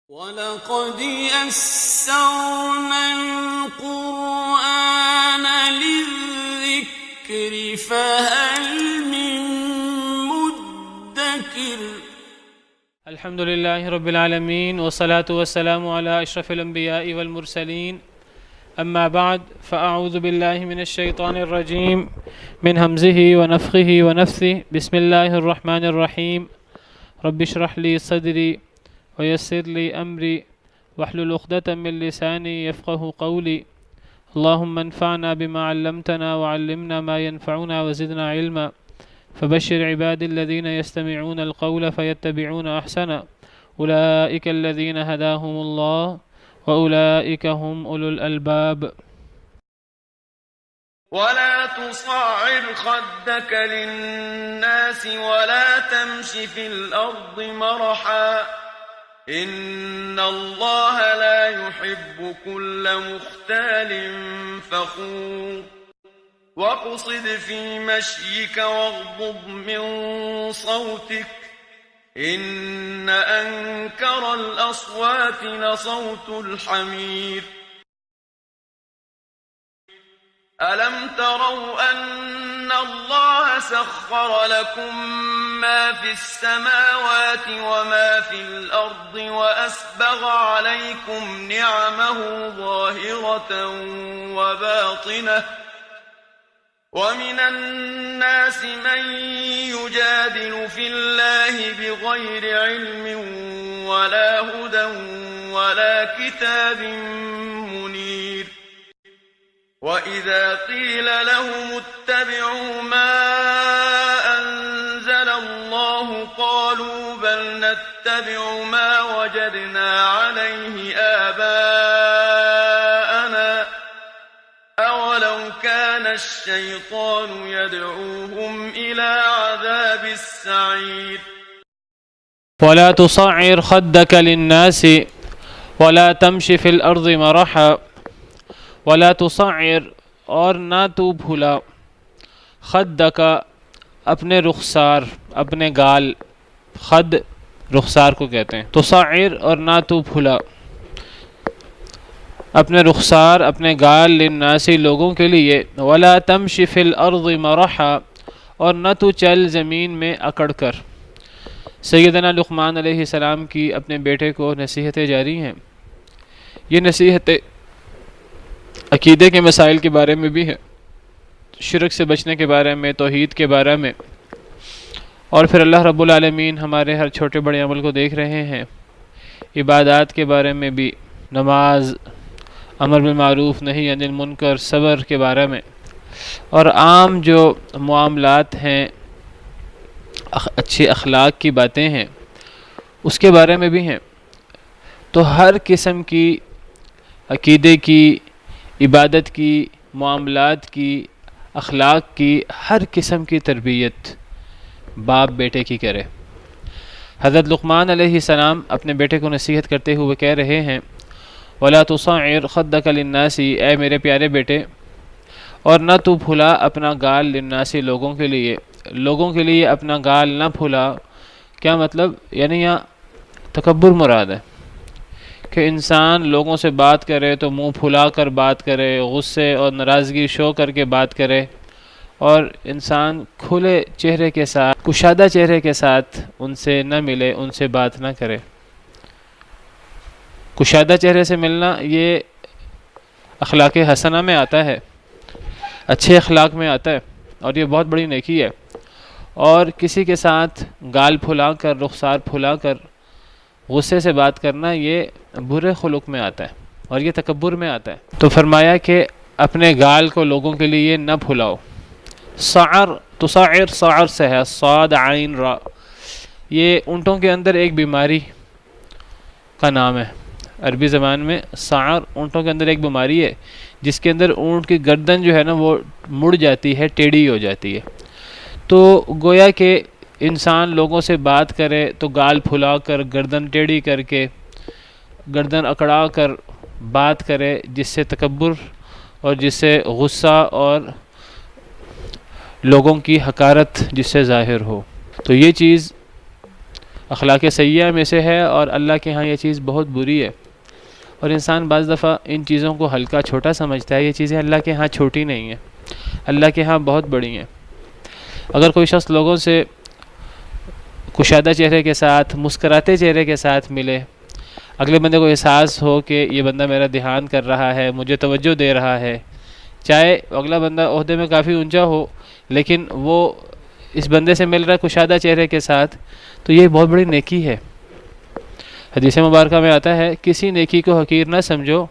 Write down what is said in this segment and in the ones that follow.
وَلَقَدْ يَسَّرْنَا الْقُرْآنَ لِلذِّكْرِ فَهَلْ مِن مُّدَّكِرٍ الحمد لله رب العالمين والصلاة والسلام على أشرف الأنبياء والمرسلين أما بعد فأعوذ بالله من الشيطان الرجيم من همزه ونفخه ونفثه بسم الله الرحمن الرحيم رب اشرح لي صدري ويسر لي أمري واحلل عقدة من لساني يفقه قولي اللهم انفعنا بما علمتنا وعلمنا ما ينفعنا وزدنا علما فبشر عبادي الذين يستمعون القول فيتبعون أحسنه أولئك الذين هداهم الله وأولئك هم أولو الألباب. ولا تصعر خدك للناس ولا تمش في الأرض مرحا إن الله لا يحب كل مختال فخور واقصد في مشيك واغضض من صوتك إن أنكر الأصوات لصوت الحمير ألم تروا أن الله سخر لكم ما في السماوات وما في الأرض وأسبغ عليكم نعمه ظاهرة وباطنة ومن الناس من يجادل في الله بغير علم ولا هدى ولا كتاب منير وإذا قيل لهم اتبعوا ما أنزل الله قالوا بل نتبع ما وجدنا عليه آباءنا أولو كان الشيطان يدعوهم إلى عذاب السعير ولا تصعر خدك للناس ولا تمشي في الأرض مرحا ولا تصعر اور نہ تو بھولا خدک اپنے رخسار اپنے گال خد رخسار کو کہتے ہیں تصعر اور نہ تو بھولا اپنے رخسار اپنے گال للناس لوگوں کے لیے ولا تمشی فی الارض مرحا اور نہ تو چل زمین میں اکڑ کر سیدنا لقمان علیہ السلام کی اپنے بیٹے کو نصیحتیں جاری ہیں یہ نصیحتیں عقیدے کے مسائل کے بارے میں بھی ہے شرک سے بچنے کے بارے میں توحید کے بارے میں اور پھر اللہ رب العالمین ہمارے ہر چھوٹے بڑے عمل کو دیکھ رہے ہیں عبادات کے بارے میں بھی نماز امر بالمعروف نہی عن المنکر صبر کے بارے میں اور عام جو معاملات ہیں اچھے اخلاق کی باتیں ہیں اس کے بارے میں بھی ہیں تو ہر قسم کی عقیدے کی عبادت کی معاملات کی اخلاق کی ہر قسم کی تربیت باپ بیٹے کی کرے حضرت لقمان علیہ السلام اپنے بیٹے کو نصیحت کرتے ہوئے کہہ رہے ہیں وَلَا تُصَعِّرْ خَدَّكَ لِلنَّاسِ اے میرے پیارے بیٹے اور نہ تو پھلا اپنا گال للناس لوگوں کے لیے اپنا گال نہ پھلا کیا مطلب یعنی یہاں تکبر مراد ہے کہ انسان لوگوں سے بات کرے تو منہ پھلا کر بات کرے غصے اور ناراضگی شو کر کے بات کرے اور انسان کھلے چہرے کے ساتھ کشادہ چہرے کے ساتھ ان سے نہ ملے ان سے بات نہ کرے کشادہ چہرے سے ملنا یہ اخلاق حسنہ میں آتا ہے اچھے اخلاق میں آتا ہے اور یہ بہت بڑی نیکی ہے اور کسی کے ساتھ گال پھلا کر رخسار پھلا کر غصے سے بات کرنا یہ برے خلق میں آتا ہے اور یہ تکبر میں آتا ہے تو فرمایا کہ اپنے گال کو لوگوں کے لیے نہ پھلاؤ تصعر صعر سے ہے صاد عین را یہ اونٹوں کے اندر ایک بیماری کا نام ہے عربی زبان میں صعر اونٹوں کے اندر ایک بیماری ہے جس کے اندر اونٹ کی گردن جو ہے نا وہ مڑ جاتی ہے ٹیڑھی ہو جاتی ہے تو گویا کہ انسان لوگوں سے بات کرے تو گال پھلا کر گردن ٹیڑھی کر کے گردن اکڑا کر بات کرے جس سے تکبر اور جس سے غصہ اور لوگوں کی حقارت جس سے ظاہر ہو تو یہ چیز اخلاق سیئہ میں سے ہے، اور اللہ کے ہاں یہ چیز بہت بری ہے۔ اور انسان بعض دفعہ ان چیزوں کو ہلکا چھوٹا سمجھتا ہے، یہ چیزیں اللہ کے ہاں چھوٹی نہیں ہیں، اللہ کے ہاں بہت بڑی ہیں۔ اگر کوئی شخص لوگوں سے کشادہ چہرے کے ساتھ، مسکراتے چہرے کے ساتھ ملے، اگلے بندے کو احساس ہو کہ یہ بندہ میرا دھیان کر رہا ہے، مجھے توجہ دے رہا ہے، چاہے اگلا بندہ عہدے میں کافی اونچا ہو لیکن وہ اس بندے سے مل رہا ہے کشادہ چہرے کے ساتھ، تو یہ بہت بڑی نیکی ہے۔ حدیث مبارکہ میں آتا ہے کسی نیکی کو حقیر نہ سمجھو،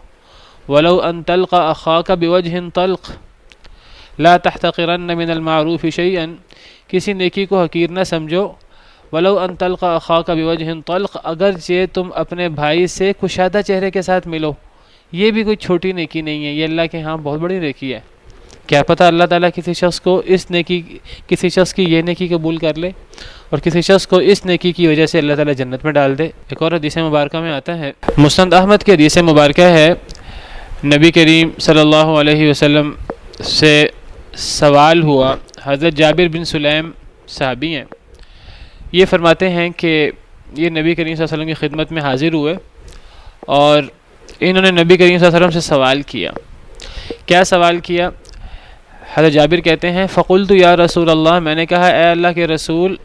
وَلَوْ أَن تَلْقَ أَخَاكَ بِوَجْهٍ طَلْقٍ لَا تَحْتَقِرَنَّ مِنَ الْمَعْرُوفِ شَيْئًا، کسی نیکی کو حقیر نہ سمجھو، وَلَوْ أَن تَلْقَ أَخَاكَ بِوَجْهٍ طَلْقٍ، اگرچہ تم اپنے بھائی سے کشادہ چہرے کے ساتھ ملو، یہ بھی کوئی چھوٹی نیکی نہیں ہے، یہ اللہ کے ہاں بہت بڑی نیکی ہے۔ کیا پتہ اللہ تعالیٰ کسی شخص کی یہ نیکی قبول کر لے، اور کسی شخص کو اس نیکی کی وجہ سے اللہ تعالیٰ جنت میں ڈال دے۔ ایک اور حدیث مبارکہ میں آتا ہے، مسند احمد کی حدیث مبارکہ ہے، نبی کریم صلی اللہ علیہ وسلم سے سوال ہوا، حضرت جابر بن سلیم صحابی ہیں، یہ فرماتے ہیں کہ یہ نبی کریم صلی اللہ علیہ وسلم کی خدمت میں حاضر ہوئے اور انہوں نے نبی کریم صلی اللہ علیہ وسلم سے سوال کیا۔ کیا سوال کیا؟ حضرت جابر کہتے ہیں فقلت یا رسول اللہ، میں نے کہا اے اللہ کے رسول،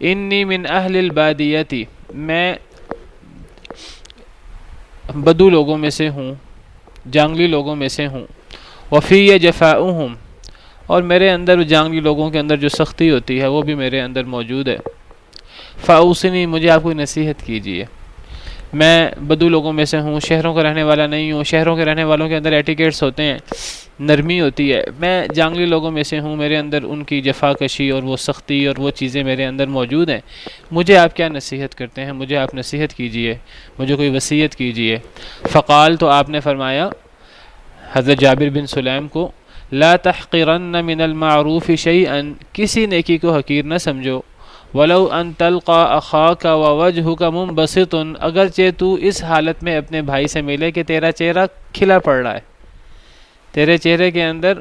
انی من اہل البادیتی، میں بدو لوگوں میں سے ہوں، جانگلی لوگوں میں سے ہوں، وفی جفاؤہم، اور میرے اندر جانگلی لوگوں کے اندر جو سختی ہوتی ہے وہ بھی میرے اندر موجود ہے، فاوصنی، مجھے آپ کوئی نصیحت کیجیے، میں بدو لوگوں میں سے ہوں، شہروں کا رہنے والا نہیں ہوں، شہروں کے رہنے والوں کے اندر ایٹیکیٹس ہوتے ہیں، نرمی ہوتی ہے، میں جانگلی لوگوں میں سے ہوں، میرے اندر ان کی جفا کشی اور وہ سختی اور وہ چیزیں میرے اندر موجود ہیں، مجھے آپ کیا نصیحت کرتے ہیں، مجھے آپ نصیحت کیجئے، مجھے کوئی وصیت کیجئے۔ فقال، تو آپ نے فرمایا حضرت جابر بن سلیم کو، لا تحقرن من المعروف شیئا، کسی نیکی کو حقیر نہ سمجھو، وَلَوْ أَن تَلْقَى أَخَاكَ وَوَجْهُكَ مُنبَسِطٌ، اگرچہ تو اس حالت میں اپنے بھائی سے ملے کہ تیرا چہرہ کھلا پڑ رہا ہے، تیرے چہرے کے اندر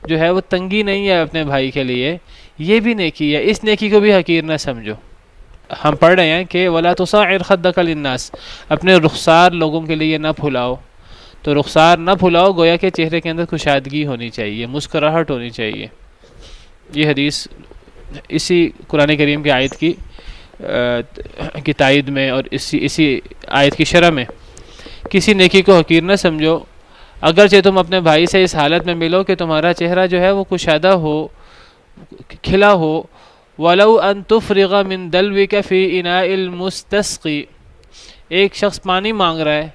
جو ہے وہ تنگی نہیں ہے اپنے بھائی کے لیے، یہ بھی نیکی ہے، اس نیکی کو بھی حقیر نہ سمجھو۔ ہم پڑھ رہے ہیں کہ وَلَا تُصَعِّرْ خَدَّكَ لِلنَّاسِ، اپنے رخسار لوگوں کے لیے نہ پھلاؤ، تو رخسار نہ پھلاؤ گویا کہ چہرے کے اندر کشادگی ہونی چاہیے، مسکراہٹ ہونی چاہیے۔ یہ حدیث اسی قرآن کریم کی آیت کی تائید میں اور اسی آیت کی شرح میں، کسی نیکی کو حقیر نہ سمجھو، اگرچہ تم اپنے بھائی سے اس حالت میں ملو کہ تمہارا چہرہ جو ہے وہ کشادہ ہو، کھلا ہو، وَلَوْ أَن تُفْرِغَ مِن دَلْوِكَ فِي إِنَاءِ الْمُسْتَسْقِي، ایک شخص پانی مانگ رہا ہے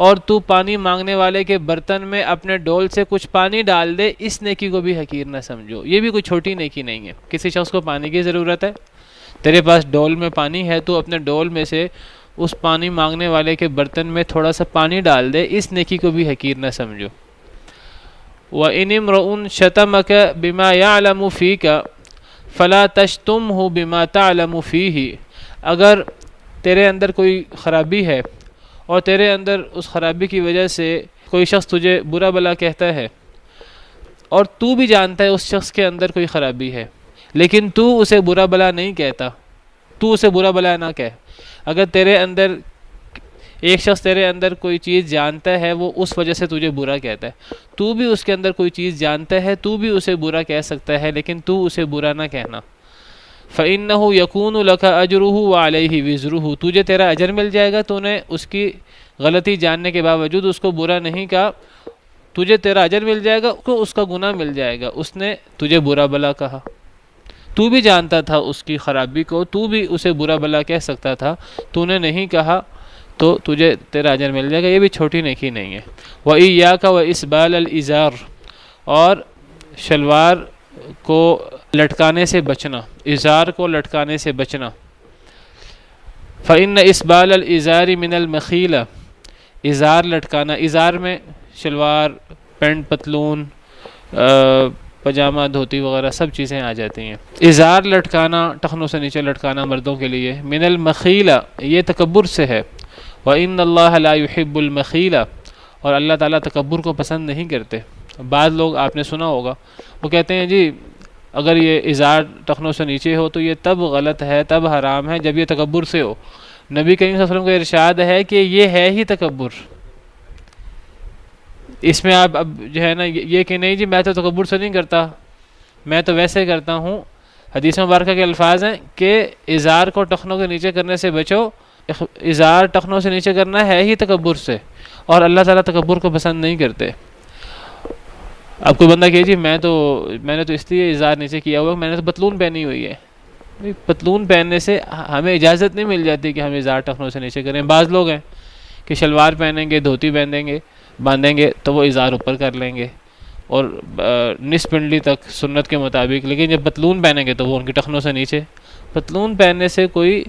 اور تو پانی مانگنے والے کے برتن میں اپنے ڈول سے کچھ پانی ڈال دے، اس نیکی کو بھی حقیر نہ سمجھو، یہ بھی کوئی چھوٹی نیکی نہیں ہے۔ کسی شخص کو پانی کی ضرورت ہے، تیرے پاس ڈول میں پانی ہے، تو اپنے ڈول میں سے اس پانی مانگنے والے کے برتن میں تھوڑا سا پانی ڈال دے، اس نیکی کو بھی حقیر نہ سمجھو۔ وَإِنِ امْرُؤٌ شَتَمَكَ بِمَا يَعْلَمُ فِيكَ فَلَا تَشْتُمْهُ بِمَا تَعْلَمُ فِيهِ، اگر تیرے اندر کوئی خرابی ہے اور تیرے اندر اس خرابی کی وجہ سے کوئی شخص تجھے برا بلا کہتا ہے اور تو بھی جانتا ہے اس شخص کے اندر کوئی خرابی ہے، لیکن تو اسے برا بلا نہیں کہتا، تو اسے برا بلا نہ کہہ۔ اگر تیرے اندر ایک شخص تیرے اندر کوئی چیز جانتا ہے، وہ اس وجہ سے تجھے برا کہتا ہے، تو بھی اس کے اندر کوئی چیز جانتا ہے، تو بھی اسے برا کہہ سکتا ہے، لیکن تو اسے برا نہ کہنا۔ فَإِنَّهُ يَكُونُ لَكَ أَجْرُهُ وَعَلَيْهِ وِزْرُهُ، تجھے تیرا اجر مل جائے گا، تو نے اس کی غلطی جاننے کے باوجود اس کو برا نہیں کہا، تجھے تیرا اجر مل جائے گا، اس کا گناہ مل جائے گا، اس نے تجھے برا بلا کہا، تو بھی جانتا تھا اس کی خرابی کو، تو بھی اسے برا بلا کہہ سکتا تھا، تو نے نہیں کہا، تو تجھے تیرا اجر مل جائے گا، یہ بھی چھوٹی نیکی نہیں ہے۔ وَإِيَّاكَ وَإِسْبَالَ الْإِزَارِ، اور شلوار کو لٹکانے سے بچنا، ازار کو لٹکانے سے بچنا۔ فَإِنَّ إِسْبَالَ الْإِزَارِ مِنَ الْمَخِيلَةِ، ازار لٹکانا، ازار میں شلوار، پینٹ، پتلون، پجامہ، دھوتی وغیرہ سب چیزیں آ جاتی ہیں۔ ازار لٹکانا، ٹخنوں سے نیچے لٹکانا مردوں کے لیے، من المخیلہ، یہ تکبر سے ہے، وَإِنَّ اللَّهَ لَا يُحِبُّ الْمَخِيلَ، اور اللہ تعالیٰ تکبر کو پسند نہیں کرتے۔ بعض لوگ آپ نے سنا ہوگا، وہ کہتے ہیں جی اگر یہ ازار ٹخنوں سے نیچے ہو تو یہ تب غلط ہے، تب حرام ہے جب یہ تکبر سے ہو۔ نبی کریم صلی اللہ علیہ وسلم کا ارشاد ہے کہ یہ ہے ہی تکبر۔ اس میں آپ اب جو ہے نا یہ کہ نہیں جی میں تو تکبر سے نہیں کرتا، میں تو ویسے کرتا ہوں۔ حدیث مبارکہ کے الفاظ ہیں کہ ازار کو ٹخنوں کے نیچے کرنے سے بچو، ازار ٹخنوں سے نیچے کرنا ہے ہی تکبر سے، اور اللہ تعالیٰ تکبر کو پسند نہیں کرتے۔ اب کوئی بندہ کہ جی میں نے تو اس لیے ازار نیچے کیا ہوا، میں نے تو پتلون پہنی ہوئی ہے۔ پتلون پہننے سے ہمیں اجازت نہیں مل جاتی کہ ہم ازار ٹخنوں سے نیچے کریں۔ بعض لوگ ہیں کہ شلوار پہنیں گے، دھوتی باندھیں گے تو وہ ازار اوپر کر لیں گے اور نصف پنڈلی تک سنت کے مطابق، لیکن جب پتلون پہنیں گے تو وہ ان کی ٹخنوں سے نیچے۔ پتلون پہننے سے کوئی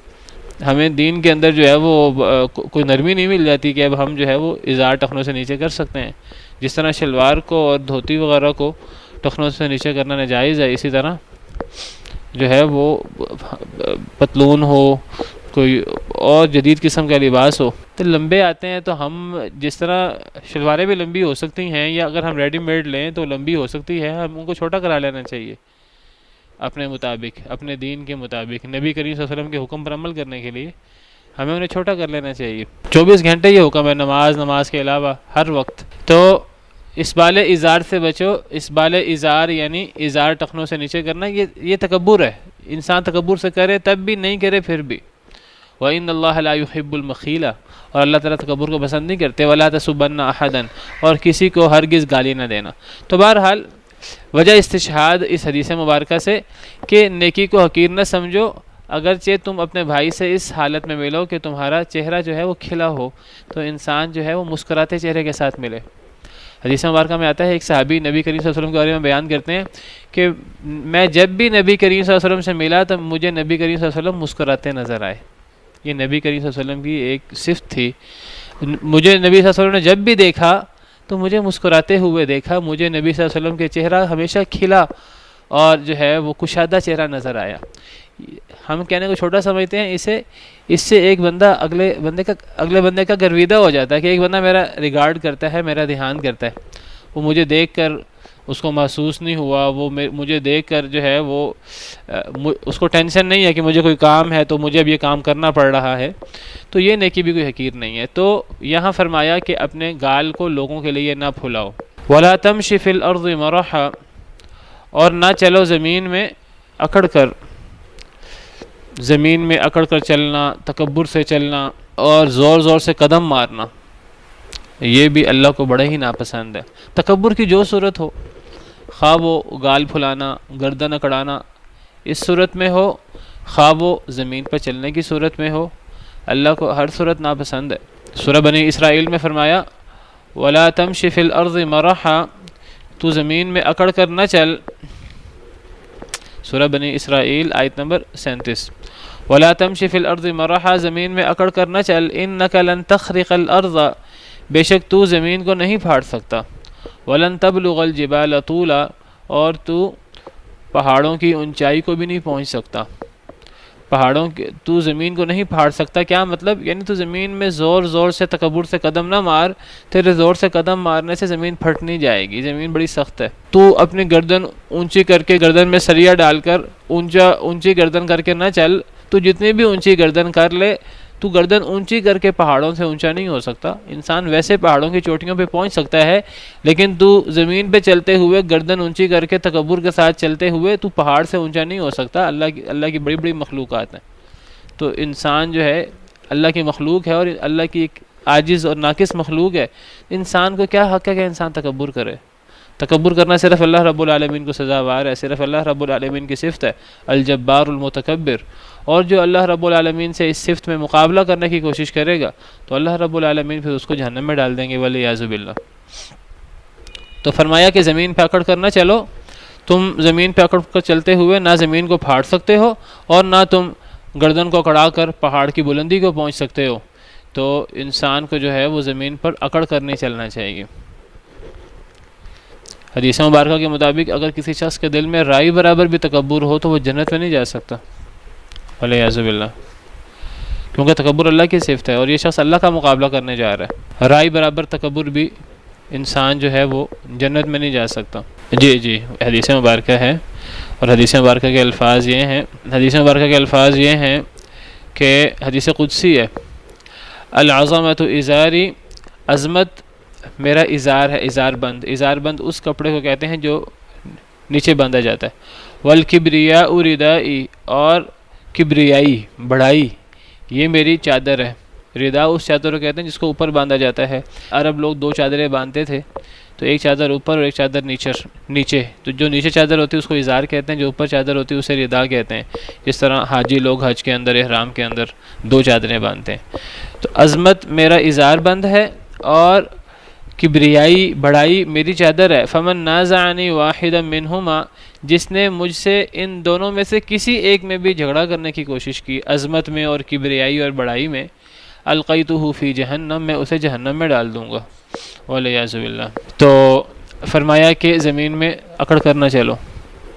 ہمیں دین کے اندر جو ہے وہ کوئی نرمی نہیں مل جاتی کہ اب ہم جو ہے وہ ازار ٹخنوں سے نیچے کر سکتے ہیں۔ جس طرح شلوار کو اور دھوتی وغیرہ کو ٹخنوں سے نیچے کرنا ناجائز ہے، اسی طرح جو ہے وہ پتلون ہو، کوئی اور جدید قسم کا لباس ہو تو لمبے آتے ہیں، تو ہم جس طرح شلواریں بھی لمبی ہو سکتی ہیں، یا اگر ہم ریڈی میڈ لیں تو لمبی ہو سکتی ہے، ہم ان کو چھوٹا کرا لینا چاہیے اپنے مطابق، اپنے دین کے مطابق، نبی کریم صلی اللہ علیہ وسلم کے حکم پر عمل کرنے کے لیے ہمیں انہیں چھوٹا کر لینا چاہیے۔ 24 گھنٹے یہ حکم ہے، نماز کے علاوہ ہر وقت۔ تو اسبال ازار سے بچو۔ اسبال ازار یعنی ازار ٹخنوں سے نیچے کرنا، یہ تکبر ہے۔ انسان تکبر سے کرے تب بھی، نہیں کرے پھر بھی۔ وَإِنَّ اللَّهَ لَا يُحِبُّ الْمَخِيلَ، اور اللہ تعالیٰ تکبر کو پسند نہیں کرتے۔ وَلَا تَسُبَّنَّ أَحَدًا، اور کسی کو ہرگز گالی نہ دینا۔ تو بہرحال وجہ استشہاد اس حدیث مبارکہ سے کہ نیکی کو حقیر نہ سمجھو، اگرچہ تم اپنے بھائی سے اس حالت میں ملو کہ تمہارا چہرہ جو ہے وہ کھلا ہو، تو انسان جو ہے وہ مسکراتے چہرے کے ساتھ ملے۔ حدیث مبارکہ میں آتا ہے ایک صحابی نبی کریم صلی اللہ علیہ وسلم کے بارے میں بیان کرتے ہیں کہ میں جب بھی نبی کریم صلی اللہ علیہ وسلم سے ملا تو مجھے نبی کریم صلی اللہ علیہ وسلم مسکراتے نظر آئے۔ یہ نبی کریم صلی اللہ علیہ وسلم کی ایک صفت تھی۔ مجھے نبی صلی اللہ علیہ وسلم نے جب بھی دیکھا تو مجھے مسکراتے ہوئے دیکھا، مجھے نبی صلی اللہ علیہ وسلم کے چہرہ ہمیشہ کھلا اور جو ہے وہ کشادہ چہرہ نظر آیا۔ ہم کہنے کو چھوٹا سمجھتے ہیں، اس سے ایک بندہ اگلے بندے کا گرویدہ ہو جاتا ہے کہ ایک بندہ میرا ریگارڈ کرتا ہے، میرا دھیان کرتا ہے، وہ مجھے دیکھ کر اس کو محسوس نہیں ہوا، وہ مجھے دیکھ کر جو ہے وہ اس کو ٹینشن نہیں ہے کہ مجھے کوئی کام ہے تو مجھے اب یہ کام کرنا پڑ رہا ہے، تو یہ نیکی بھی کوئی حقیر نہیں ہے۔ تو یہاں فرمایا کہ اپنے گال کو لوگوں کے لیے نہ پھلاؤ۔ وَلَا تَمْشِ فِي الْأَرْضِ مَرَحًا، اور نہ چلو زمین میں اکڑ کر، زمین میں اکڑ کر چلنا، تکبر سے چلنا اور زور زور سے قدم مارنا، یہ بھی اللہ کو بڑا ہی ناپسند ہے۔ تکبر کی جو صورت ہو، خواہ وہ گال پھلانا، گردن اکڑانا اس صورت میں ہو، خواہ وہ زمین پر چلنے کی صورت میں ہو، اللہ کو ہر صورت ناپسند ہے۔ سورہ بنی اسرائیل میں فرمایا وَلَا تَمْشِ فِي الْأَرْضِ مَرَحًا، تو زمین میں اکڑ کر نہ چل۔ سورہ بنی اسرائیل آیت نمبر 37۔ وَلَا تَمْشِ فِي الْأَرْضِ مَرَحًا، زمین میں اکڑ کر نہ چل، إِنَّكَ لَن تَخْرِقَ الْأَرْضَ، بے شک تو زمین کو نہیں پھاڑ سکتا، وَلَن تَبْلُغَ الْجِبَالَ طُولًا، اور تو پہاڑوں کی اونچائی کو بھی نہیں پہنچ سکتا۔ تو زمین کو نہیں پھاڑ سکتا، کیا مطلب؟ یعنی تو زمین میں زور زور سے تکبر سے قدم نہ مار، تیرے زور سے قدم مارنے سے زمین پھٹ نہیں جائے گی، زمین بڑی سخت ہے۔ تو اپنی گردن اونچی کر کے، گردن میں سریا ڈال کر اونچی گردن کر کے نہ چل، تو جتنی بھی اونچی گردن کر لے، تو گردن اونچی کر کے پہاڑوں سے اونچا نہیں ہو سکتا۔ انسان ویسے پہاڑوں کی چوٹیوں پہ پہنچ سکتا ہے، لیکن تو زمین پہ چلتے ہوئے گردن اونچی کر کے تکبر کے ساتھ چلتے ہوئے تو پہاڑ سے اونچا نہیں ہو سکتا۔ اللہ کی بڑی بڑی مخلوقات ہیں، تو انسان جو ہے اللہ کی مخلوق ہے اور اللہ کی ایک عاجز اور ناقص مخلوق ہے۔ انسان کو کیا حق ہے کہ انسان تکبر کرے؟ تکبر کرنا صرف اللہ رب العالمین کو سزاوار ہے، صرف اللہ رب العالمین کی صفت ہے، الجبار المتکبر۔ اور جو اللہ رب العالمین سے اس صفت میں مقابلہ کرنے کی کوشش کرے گا تو اللہ رب العالمین پھر اس کو جہنم میں ڈال دیں گے، والعیاذ باللہ۔ تو فرمایا کہ زمین پہ اکڑ کر نہ چلو، تم زمین پہ اکڑ کر چلتے ہوئے نہ زمین کو پھاڑ سکتے ہو اور نہ تم گردن کو اکڑا کر پہاڑ کی بلندی کو پہنچ سکتے ہو۔ تو انسان کو جو ہے وہ زمین پر اکڑ کر نہیں چلنا چاہیے۔ حدیث مبارکہ کے مطابق اگر کسی شخص کے دل میں رائی برابر بھی تکبر ہو تو وہ جنت میں نہیں جا سکتا، والعیاذ باللہ، کیونکہ تکبر اللہ کی صفت ہے اور یہ شخص اللہ کا مقابلہ کرنے جا رہا ہے۔ رائی برابر تکبر بھی انسان جو ہے وہ جنت میں نہیں جا سکتا۔ جی حدیث مبارکہ ہے اور حدیث مبارکہ کے الفاظ یہ ہیں کہ حدیث قدسی ہے، العظمۃ ازاری، عظمت میرا ازار ہے، ازار بند اس کپڑے کو کہتے ہیں جو نیچے باندھا جاتا ہے، والکبریاء ردائی، اور کبریائی بڑائی یہ میری چادر ہے۔ ردا اس چادر کو کہتے ہیں جس کو اوپر باندھا جاتا ہے۔ عرب لوگ دو چادریں باندھتے تھے، تو ایک چادر اوپر اور ایک چادر نیچے، تو جو نیچے چادر ہوتی ہے اس کو ازار کہتے ہیں، جو اوپر چادر ہوتی ہے اسے ردا کہتے ہیں۔ جس طرح حاجی لوگ حج کے اندر احرام کے اندر دو چادریں باندھتے ہیں۔ تو عظمت میرا ازار بند ہے اور کبریائی بڑائی میری چادر ہے۔ فمن نازعنی واحدا منہما، جس نے مجھ سے ان دونوں میں سے کسی ایک میں بھی جھگڑا کرنے کی کوشش کی، عظمت میں اور کبریائی اور بڑائی میں، القیتہ فی جہنم، میں اسے جہنم میں ڈال دوں گا، والعیاذ باللہ۔ تو فرمایا کہ زمین میں اکڑ کر نہ چلو۔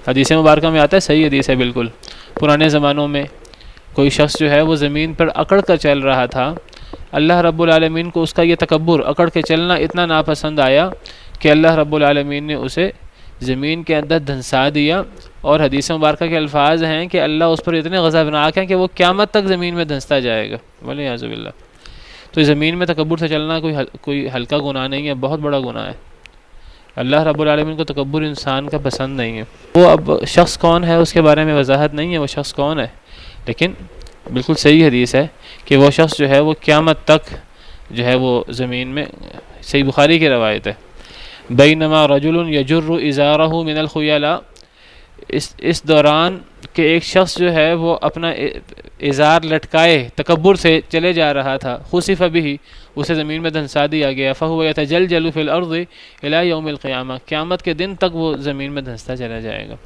حدیث مبارکہ میں آتا ہے، صحیح حدیث ہے بالکل، پرانے زمانوں میں کوئی شخص جو ہے وہ زمین پر اکڑ کر چل رہا تھا، اللہ رب العالمین کو اس کا یہ تکبر، اکڑ کے چلنا اتنا ناپسند آیا کہ اللہ رب العالمین نے اسے زمین کے اندر دھنسا دیا، اور حدیث مبارکہ کے الفاظ ہیں کہ اللہ اس پر اتنے غضبناک ہیں کہ وہ قیامت تک زمین میں دھنستا جائے گا، والعیاذ باللہ۔ تو زمین میں تکبر سے چلنا کوئی ہلکا گناہ نہیں ہے، بہت بڑا گناہ ہے۔ اللہ رب العالمین کو تکبر انسان کا پسند نہیں ہے۔ وہ اب شخص کون ہے اس کے بارے میں وضاحت نہیں ہے، وہ شخص کون ہے، لیکن بالکل صحیح حدیث ہے کہ وہ شخص جو ہے وہ قیامت تک جو ہے وہ زمین میں، صحیح بخاری کی روایت ہے، بینما رجل یجر ازارہ من الخیلاء، اس دوران کہ ایک شخص جو ہے وہ اپنا ازار لٹکائے تکبر سے چلے جا رہا تھا، خسف به، اسے زمین میں دھنسا دیا گیا، فهو يتجلجل في الارض الى يوم القیامہ، قیامت کے دن تک وہ زمین میں دھنستا چلا جائے گا۔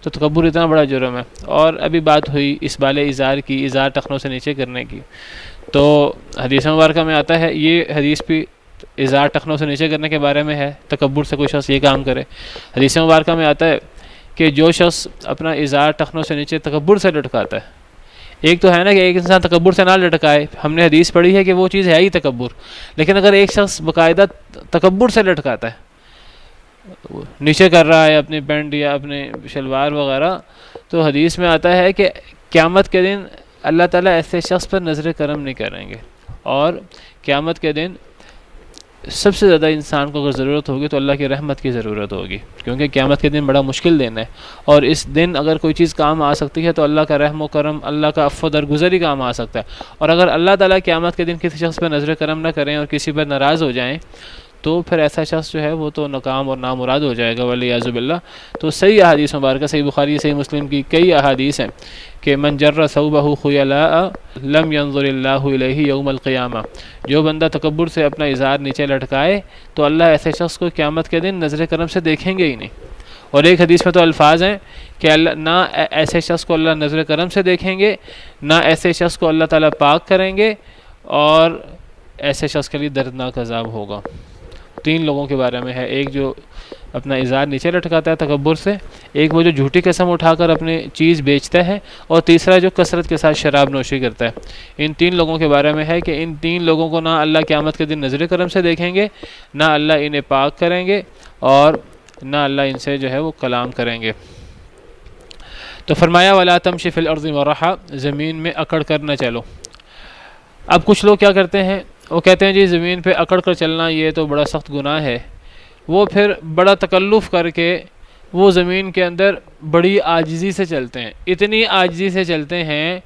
تو تکبر اتنا بڑا جرم ہے۔ اور ابھی بات ہوئی اسبال ازار کی، ازار ٹخنوں سے نیچے کرنے کی، تو حدیث مبارکہ میں آتا ہے، یہ حدیث بھی ازار ٹخنوں سے نیچے کرنے کے بارے میں ہے، تکبر سے کوئی شخص یہ کام کرے۔ حدیث مبارکہ میں آتا ہے کہ جو شخص اپنا ازار ٹخنوں سے نیچے تکبر سے لٹکاتا ہے، ایک تو ہے نا کہ ایک انسان تکبر سے نہ لٹکائے، ہم نے حدیث پڑھی ہے کہ وہ چیز ہے ہی تکبر، لیکن اگر ایک شخص باقاعدہ تکبر سے لٹکاتا ہے، نیچے کر رہا ہے اپنی پینٹ یا اپنے شلوار وغیرہ، تو حدیث میں آتا ہے کہ قیامت کے دن اللہ تعالیٰ ایسے شخص پر نظر کرم نہیں کریں گے، اور قیامت کے دن سب سے زیادہ انسان کو اگر ضرورت ہوگی تو اللہ کی رحمت کی ضرورت ہوگی، کیونکہ قیامت کے دن بڑا مشکل دن ہے، اور اس دن اگر کوئی چیز کام آ سکتی ہے تو اللہ کا رحم و کرم، اللہ کا عفو و درگزر ہی کام آ سکتا ہے۔ اور اگر اللہ تعالیٰ قیامت کے دن کسی شخص پر نظر کرم نہ کریں اور کسی پر ناراض ہو جائیں تو پھر ایسا شخص جو ہے وہ تو ناکام اور نامراد ہو جائے گا، والعیاذ باللہ۔ تو صحیح احادیث مبارکہ، صحیح بخاری صحیح مسلم کی کئی احادیث ہیں کہ من جر ثوبہ خیلاء لم ينظر اللہ الیہ یوم القیامہ، جو بندہ تکبر سے اپنا ازار نیچے لٹکائے تو اللہ ایسے شخص کو قیامت کے دن نظر کرم سے دیکھیں گے ہی نہیں۔ اور ایک حدیث میں تو الفاظ ہیں کہ اللہ نہ ایسے شخص کو اللہ نظر کرم سے دیکھیں گے، نہ ایسے شخص کو اللہ تعالیٰ پاک کریں گے، اور ایسے شخص کے لیے دردناک عذاب ہوگا۔ تین لوگوں کے بارے میں ہے، ایک جو اپنا ازار نیچے لٹکاتا ہے تکبر سے، ایک وہ جو جھوٹی قسم اٹھا کر اپنی چیز بیچتا ہے، اور تیسرا جو کثرت کے ساتھ شراب نوشی کرتا ہے۔ ان تین لوگوں کے بارے میں ہے کہ ان تین لوگوں کو نہ اللہ قیامت کے دن نظر کرم سے دیکھیں گے، نہ اللہ انہیں پاک کریں گے، اور نہ اللہ ان سے جو ہے وہ کلام کریں گے۔ تو فرمایا وَلَا تَمْشِ فِي الْأَرْضِ مَرَحًا، زمین میں اکڑ کر نہ چلو۔ اب کچھ لوگ کیا کرتے ہیں، وہ کہتے ہیں جی زمین پہ اکڑ کر چلنا یہ تو بڑا سخت گناہ ہے، وہ پھر بڑا تکلف کر کے وہ زمین کے اندر بڑی عاجزی سے چلتے ہیں، اتنی عاجزی سے چلتے ہیں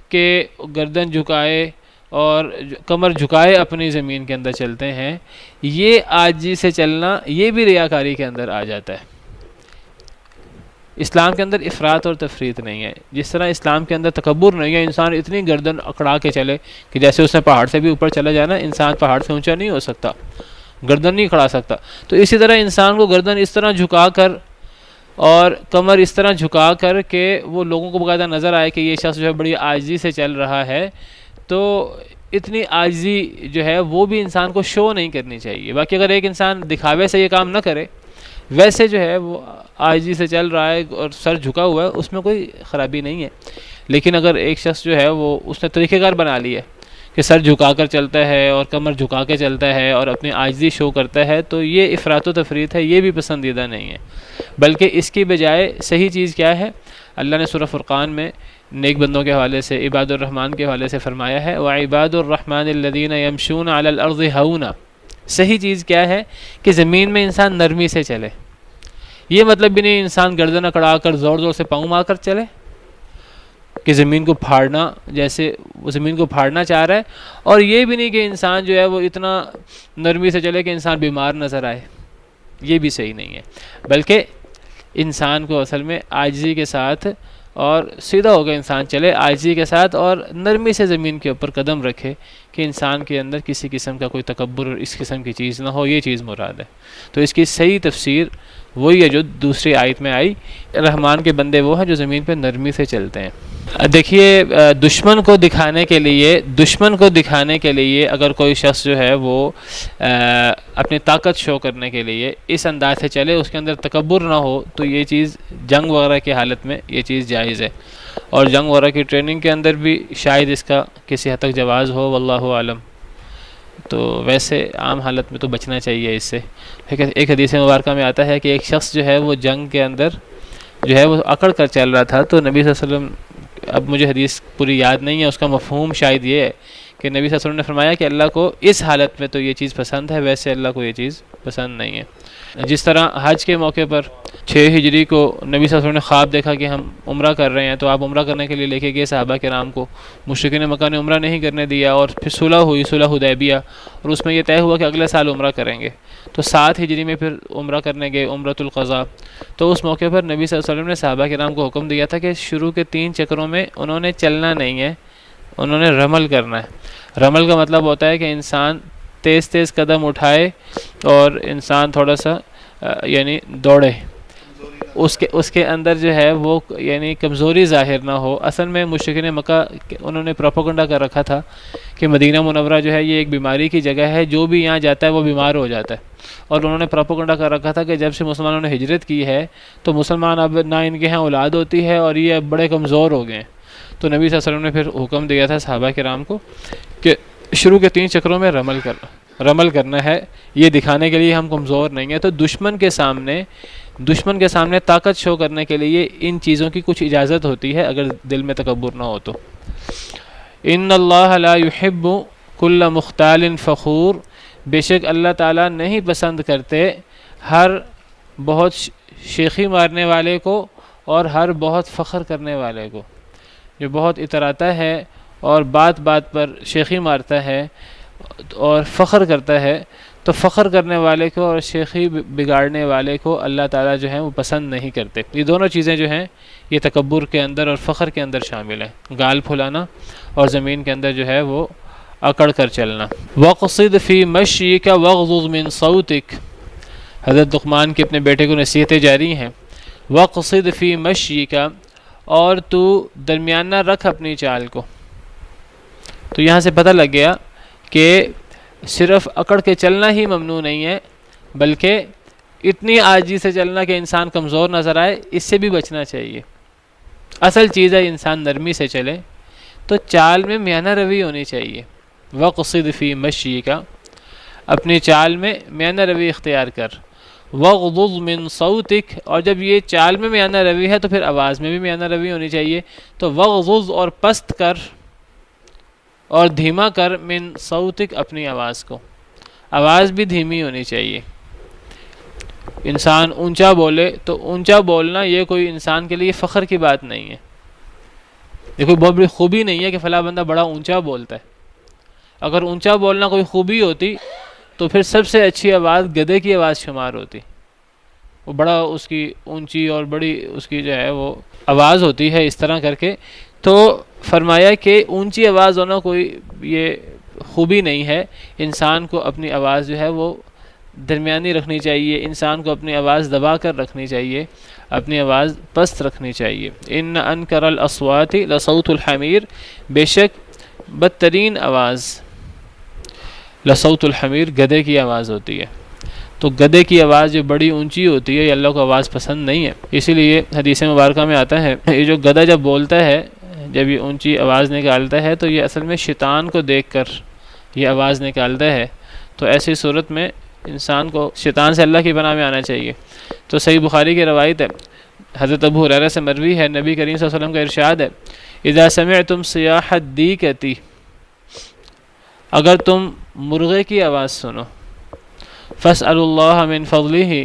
کہ گردن جھکائے اور کمر جھکائے اپنی زمین کے اندر چلتے ہیں۔ یہ عاجزی سے چلنا یہ بھی ریاکاری کے اندر آ جاتا ہے۔ اسلام کے اندر افراط اور تفریط نہیں ہے، جس طرح اسلام کے اندر تکبر نہیں ہے، انسان اتنی گردن اکڑا کے چلے کہ جیسے اس نے پہاڑ سے بھی اوپر چلا جانا، انسان پہاڑ سے اونچا نہیں ہو سکتا، گردن نہیں کھڑا سکتا، تو اسی طرح انسان کو گردن اس طرح جھکا کر اور کمر اس طرح جھکا کر کہ وہ لوگوں کو باقاعدہ نظر آئے کہ یہ شخص جو ہے بڑی عاجزی سے چل رہا ہے، تو اتنی عاجزی جو ہے وہ بھی انسان کو شو نہیں کرنی چاہیے۔ باقی اگر ایک انسان دکھاوے سے یہ کام نہ کرے، ویسے جو ہے وہ عاجزی سے چل رہا ہے اور سر جھکا ہوا ہے، اس میں کوئی خرابی نہیں ہے، لیکن اگر ایک شخص جو ہے وہ اس نے طریقہ کار بنا لی ہے کہ سر جھکا کر چلتا ہے اور کمر جھکا کے چلتا ہے اور اپنی عاجزی شو کرتا ہے، تو یہ افراط و تفریط ہے، یہ بھی پسندیدہ نہیں ہے۔ بلکہ اس کی بجائے صحیح چیز کیا ہے؟ اللہ نے سورہ فرقان میں نیک بندوں کے حوالے سے، عباد الرحمن کے حوالے سے فرمایا ہے وَعِبَادُ الرَّحْمَنِ الَّذِينَ يَمْشُونَ عَلَى الْأَرْضِ هَوْنًا۔ صحیح چیز کیا ہے کہ زمین میں انسان نرمی سے چلے۔ یہ مطلب بھی نہیں انسان گردن اکڑا کر زور زور سے پاؤں مار کر چلے کہ زمین کو پھاڑنا، جیسے وہ زمین کو پھاڑنا چاہ رہا ہے، اور یہ بھی نہیں کہ انسان جو ہے وہ اتنا نرمی سے چلے کہ انسان بیمار نظر آئے، یہ بھی صحیح نہیں ہے۔ بلکہ انسان کو اصل میں عاجزی کے ساتھ اور سیدھا ہو کے انسان چلے، عاجزی کے ساتھ اور نرمی سے زمین کے اوپر قدم رکھے کہ انسان کے اندر کسی قسم کا کوئی تکبر اور اس قسم کی چیز نہ ہو، یہ چیز مراد ہے۔ تو اس کی صحیح تفسیر وہی ہے جو دوسری آیت میں آئی، رحمان کے بندے وہ ہیں جو زمین پہ نرمی سے چلتے ہیں۔ دیکھیے دشمن کو دکھانے کے لیے اگر کوئی شخص جو ہے وہ اپنی طاقت شو کرنے کے لیے اس انداز سے چلے، اس کے اندر تکبر نہ ہو، تو یہ چیز جنگ وغیرہ کی حالت میں یہ چیز جائز ہے، اور جنگ وغیرہ کی ٹریننگ کے اندر بھی شاید اس کا کسی حد تک جواز ہو، واللہ عالم۔ تو ویسے عام حالت میں تو بچنا چاہیے اس سے۔ ایک حدیث مبارکہ میں آتا ہے کہ ایک شخص جو ہے وہ جنگ کے اندر جو ہے وہ اکڑ کر چل رہا تھا، تو نبی صلی اللہ علیہ وسلم، اب مجھے حدیث پوری یاد نہیں ہے، اس کا مفہوم شاید یہ ہے کہ نبی صلی اللہ علیہ وسلم نے فرمایا کہ اللہ کو اس حالت میں تو یہ چیز پسند ہے، ویسے اللہ کو یہ چیز پسند نہیں ہے۔ جس طرح حج کے موقع پر 6 ہجری کو نبی صلی اللہ علیہ وسلم نے خواب دیکھا کہ ہم عمرہ کر رہے ہیں، تو آپ عمرہ کرنے کے لیے لے کے گئے صحابہ کرام کو، مشرکین مکہ نے عمرہ نہیں کرنے دیا، اور پھر صلح ہوئی، صلح حدیبیہ، اور اس میں یہ طے ہوا کہ اگلے سال عمرہ کریں گے، تو 7 ہجری میں پھر عمرہ کرنے گئے، عمرۃ القضاء۔ تو اس موقع پر نبی صلی اللہ علیہ وسلم نے صحابہ کرام کو حکم دیا تھا کہ شروع کے 3 چکروں میں انہوں نے چلنا نہیں ہے، انہوں نے رمل کرنا ہے۔ رمل کا مطلب ہوتا ہے کہ انسان تیز تیز قدم اٹھائے اور انسان تھوڑا سا یعنی دوڑے، اس کے اندر جو ہے وہ یعنی کمزوری ظاہر نہ ہو۔ اصل میں مشرکین مکہ انہوں نے پروپیگنڈا کر رکھا تھا کہ مدینہ منورہ جو ہے یہ ایک بیماری کی جگہ ہے، جو بھی یہاں جاتا ہے وہ بیمار ہو جاتا ہے، اور انہوں نے پروپیگنڈا کر رکھا تھا کہ جب سے مسلمانوں نے ہجرت کی ہے تو مسلمان اب نہ ان کے ہاں اولاد ہوتی ہے اور یہ بڑے کمزور ہو گئے ہیں۔ تو نبی صلی اللہ علیہ وسلم نے پھر حکم دیا تھا صحابہ کرام کو کہ شروع کے 3 چکروں میں رمل کرنا ہے، یہ دکھانے کے لیے ہم کمزور نہیں ہیں۔ تو دشمن کے سامنے طاقت شو کرنے کے لیے ان چیزوں کی کچھ اجازت ہوتی ہے اگر دل میں تکبر نہ ہو تو۔ ان اللہ لا يحب كل مختال فخور، بے شک اللہ تعالیٰ نہیں پسند کرتے ہر بہت شیخی مارنے والے کو اور ہر بہت فخر کرنے والے کو، جو بہت اتراتا ہے اور بات بات پر شیخی مارتا ہے اور فخر کرتا ہے، تو فخر کرنے والے کو اور شیخی بگاڑنے والے کو اللہ تعالیٰ جو ہیں وہ پسند نہیں کرتے۔ یہ دونوں چیزیں جو ہیں یہ تکبر کے اندر اور فخر کے اندر شامل ہیں، گال پھلانا اور زمین کے اندر جو ہے وہ اکڑ کر چلنا۔ وَقْصِدْ فِي مَشْيِكَ وَاغْضُضْ مِنْ صَوْتِكَ، حضرت لقمان کے اپنے بیٹے کو نصیحتیں جاری ہیں۔ وَقْصِدْ فِي مَشْيِكَ، اور تو درمیانہ رکھ اپنی چال کو۔ تو یہاں سے پتہ لگ گیا کہ صرف اکڑ کے چلنا ہی ممنوع نہیں ہے، بلکہ اتنی عاجزی سے چلنا کہ انسان کمزور نظر آئے، اس سے بھی بچنا چاہیے۔ اصل چیز ہے انسان نرمی سے چلے، تو چال میں میانہ روی ہونی چاہیے۔ وَقْصِدْ فِي مَشْيِكَ، اپنی چال میں میانہ روی اختیار کر۔ وَاغْضُضْ مِنْ صَوْتِكَ، اور جب یہ چال میں میانہ روی ہے تو پھر آواز میں بھی میانہ روی ہونی چاہیے۔ تو وَاغْضُضْ، اور پست کر اور دھیما کر، من صوتک، اپنی آواز کو، آواز بھی دھیمی ہونی چاہیے۔ انسان اونچا بولے تو اونچا بولنا یہ کوئی انسان کے لیے فخر کی بات نہیں ہے، یہ کوئی بہت بڑی خوبی نہیں ہے کہ فلاں بندہ بڑا اونچا بولتا ہے۔ اگر اونچا بولنا کوئی خوبی ہوتی تو پھر سب سے اچھی آواز گدھے کی آواز شمار ہوتی، وہ بڑا اس کی اونچی اور بڑی اس کی جو ہے وہ آواز ہوتی ہے اس طرح کر کے۔ تو فرمایا کہ اونچی آواز ہونا کوئی یہ خوبی نہیں ہے، انسان کو اپنی آواز جو ہے وہ درمیانی رکھنی چاہیے، انسان کو اپنی آواز دبا کر رکھنی چاہیے، اپنی آواز پست رکھنی چاہیے۔ ان انکر الاصوات لصوت الحمیر، بے شک بدترین آواز لصوت الحمیر، گدھے کی آواز ہوتی ہے۔ تو گدھے کی آواز جو بڑی اونچی ہوتی ہے یہ اللہ کو آواز پسند نہیں ہے، اسی لیے حدیث مبارکہ میں آتا ہے یہ جو گدھا جب بولتا ہے، جب یہ اونچی آواز نکالتا ہے تو یہ اصل میں شیطان کو دیکھ کر یہ آواز نکالتا ہے، تو ایسی صورت میں انسان کو شیطان سے اللہ کی پناہ میں آنا چاہیے۔ تو صحیح بخاری کی روایت ہے، حضرت ابو ہریرہ سے مروی ہے، نبی کریم صلی اللہ علیہ وسلم کا ارشاد ہے، اذا سمعتم صیاح الدیکۃ، اگر تم مرغے کی آواز سنو، فاسألوا اللہ من فضلہ،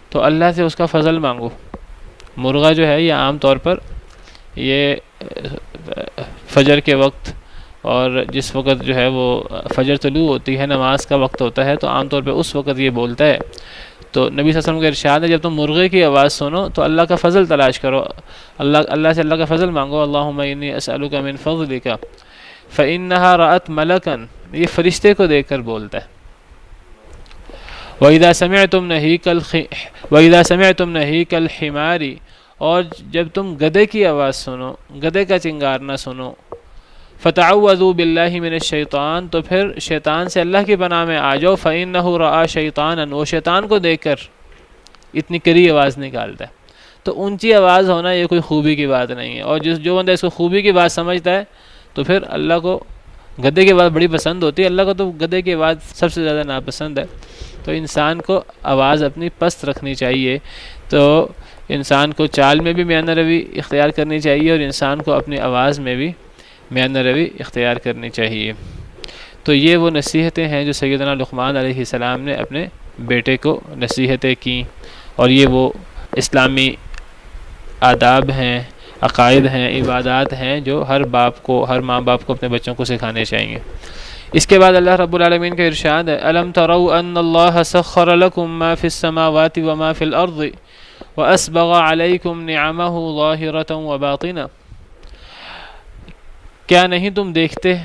تو اللہ سے اس کا فضل مانگو۔ مرغہ جو ہے یہ عام طور پر یہ فجر کے وقت اور جس وقت جو ہے وہ فجر طلوع ہوتی ہے، نماز کا وقت ہوتا ہے، تو عام طور پہ اس وقت یہ بولتا ہے۔ تو نبی صلی اللہ علیہ وسلم کا ارشاد ہے، جب تم مرغے کی آواز سنو تو اللہ کا فضل تلاش کرو، اللہ سے اللہ کا فضل مانگو، اللہم انی اسألک من فضلک فإنہا رأت ملکا، یہ فرشتے کو دیکھ کر بولتا ہے۔ وَإِذَا سَمِعْتُمْ نَهِيكَ الْحِمَارِ، اور جب تم گدھے کی آواز سنو، گدھے کا چنگارنا سنو، فَتَعَوَّذُوا بِاللَّهِ مِنَ الشَّيْطَانِ، تو پھر شیطان سے اللہ کی پناہ میں آ جاؤ، فَإِنَّهُ رَآ شَيْطَانًا، وہ شیطان کو دیکھ کر اتنی کری آواز نکالتا ہے۔ تو اونچی آواز ہونا یہ کوئی خوبی کی بات نہیں ہے، اور جو بندہ اس کو خوبی کی بات سمجھتا ہے تو پھر اللہ کو گدھے کی آواز بڑی پسند ہوتی ہے، اللہ کو تو گدھے کی آواز سب سے زیادہ ناپسند ہے۔ تو انسان کو آواز اپنی پست رکھنی چاہیے، تو انسان کو چال میں بھی میانہ روی اختیار کرنی چاہیے، اور انسان کو اپنی آواز میں بھی میانہ روی اختیار کرنی چاہیے۔ تو یہ وہ نصیحتیں ہیں جو سیدنا لقمان علیہ السلام نے اپنے بیٹے کو نصیحتیں کیں، اور یہ وہ اسلامی آداب ہیں، عقائد ہیں، عبادات ہیں جو ہر ماں باپ کو اپنے بچوں کو سکھانے چاہیے۔ اس کے بعد اللہ رب العالمین کا ارشاد ہے، أَلَمْ تَرَوْا أَنَّ اللَّهَ سَخَّرَ لَكُم مَّا فِي السَّمَاوَاتِ وَمَا فِي الْأَرْضِ وَأَسْبَغَ عَلَيْكُمْ نِعَمَهُ ظَاهِرَةً وَبَاطِنَةً، کیا نہیں تم دیکھتے،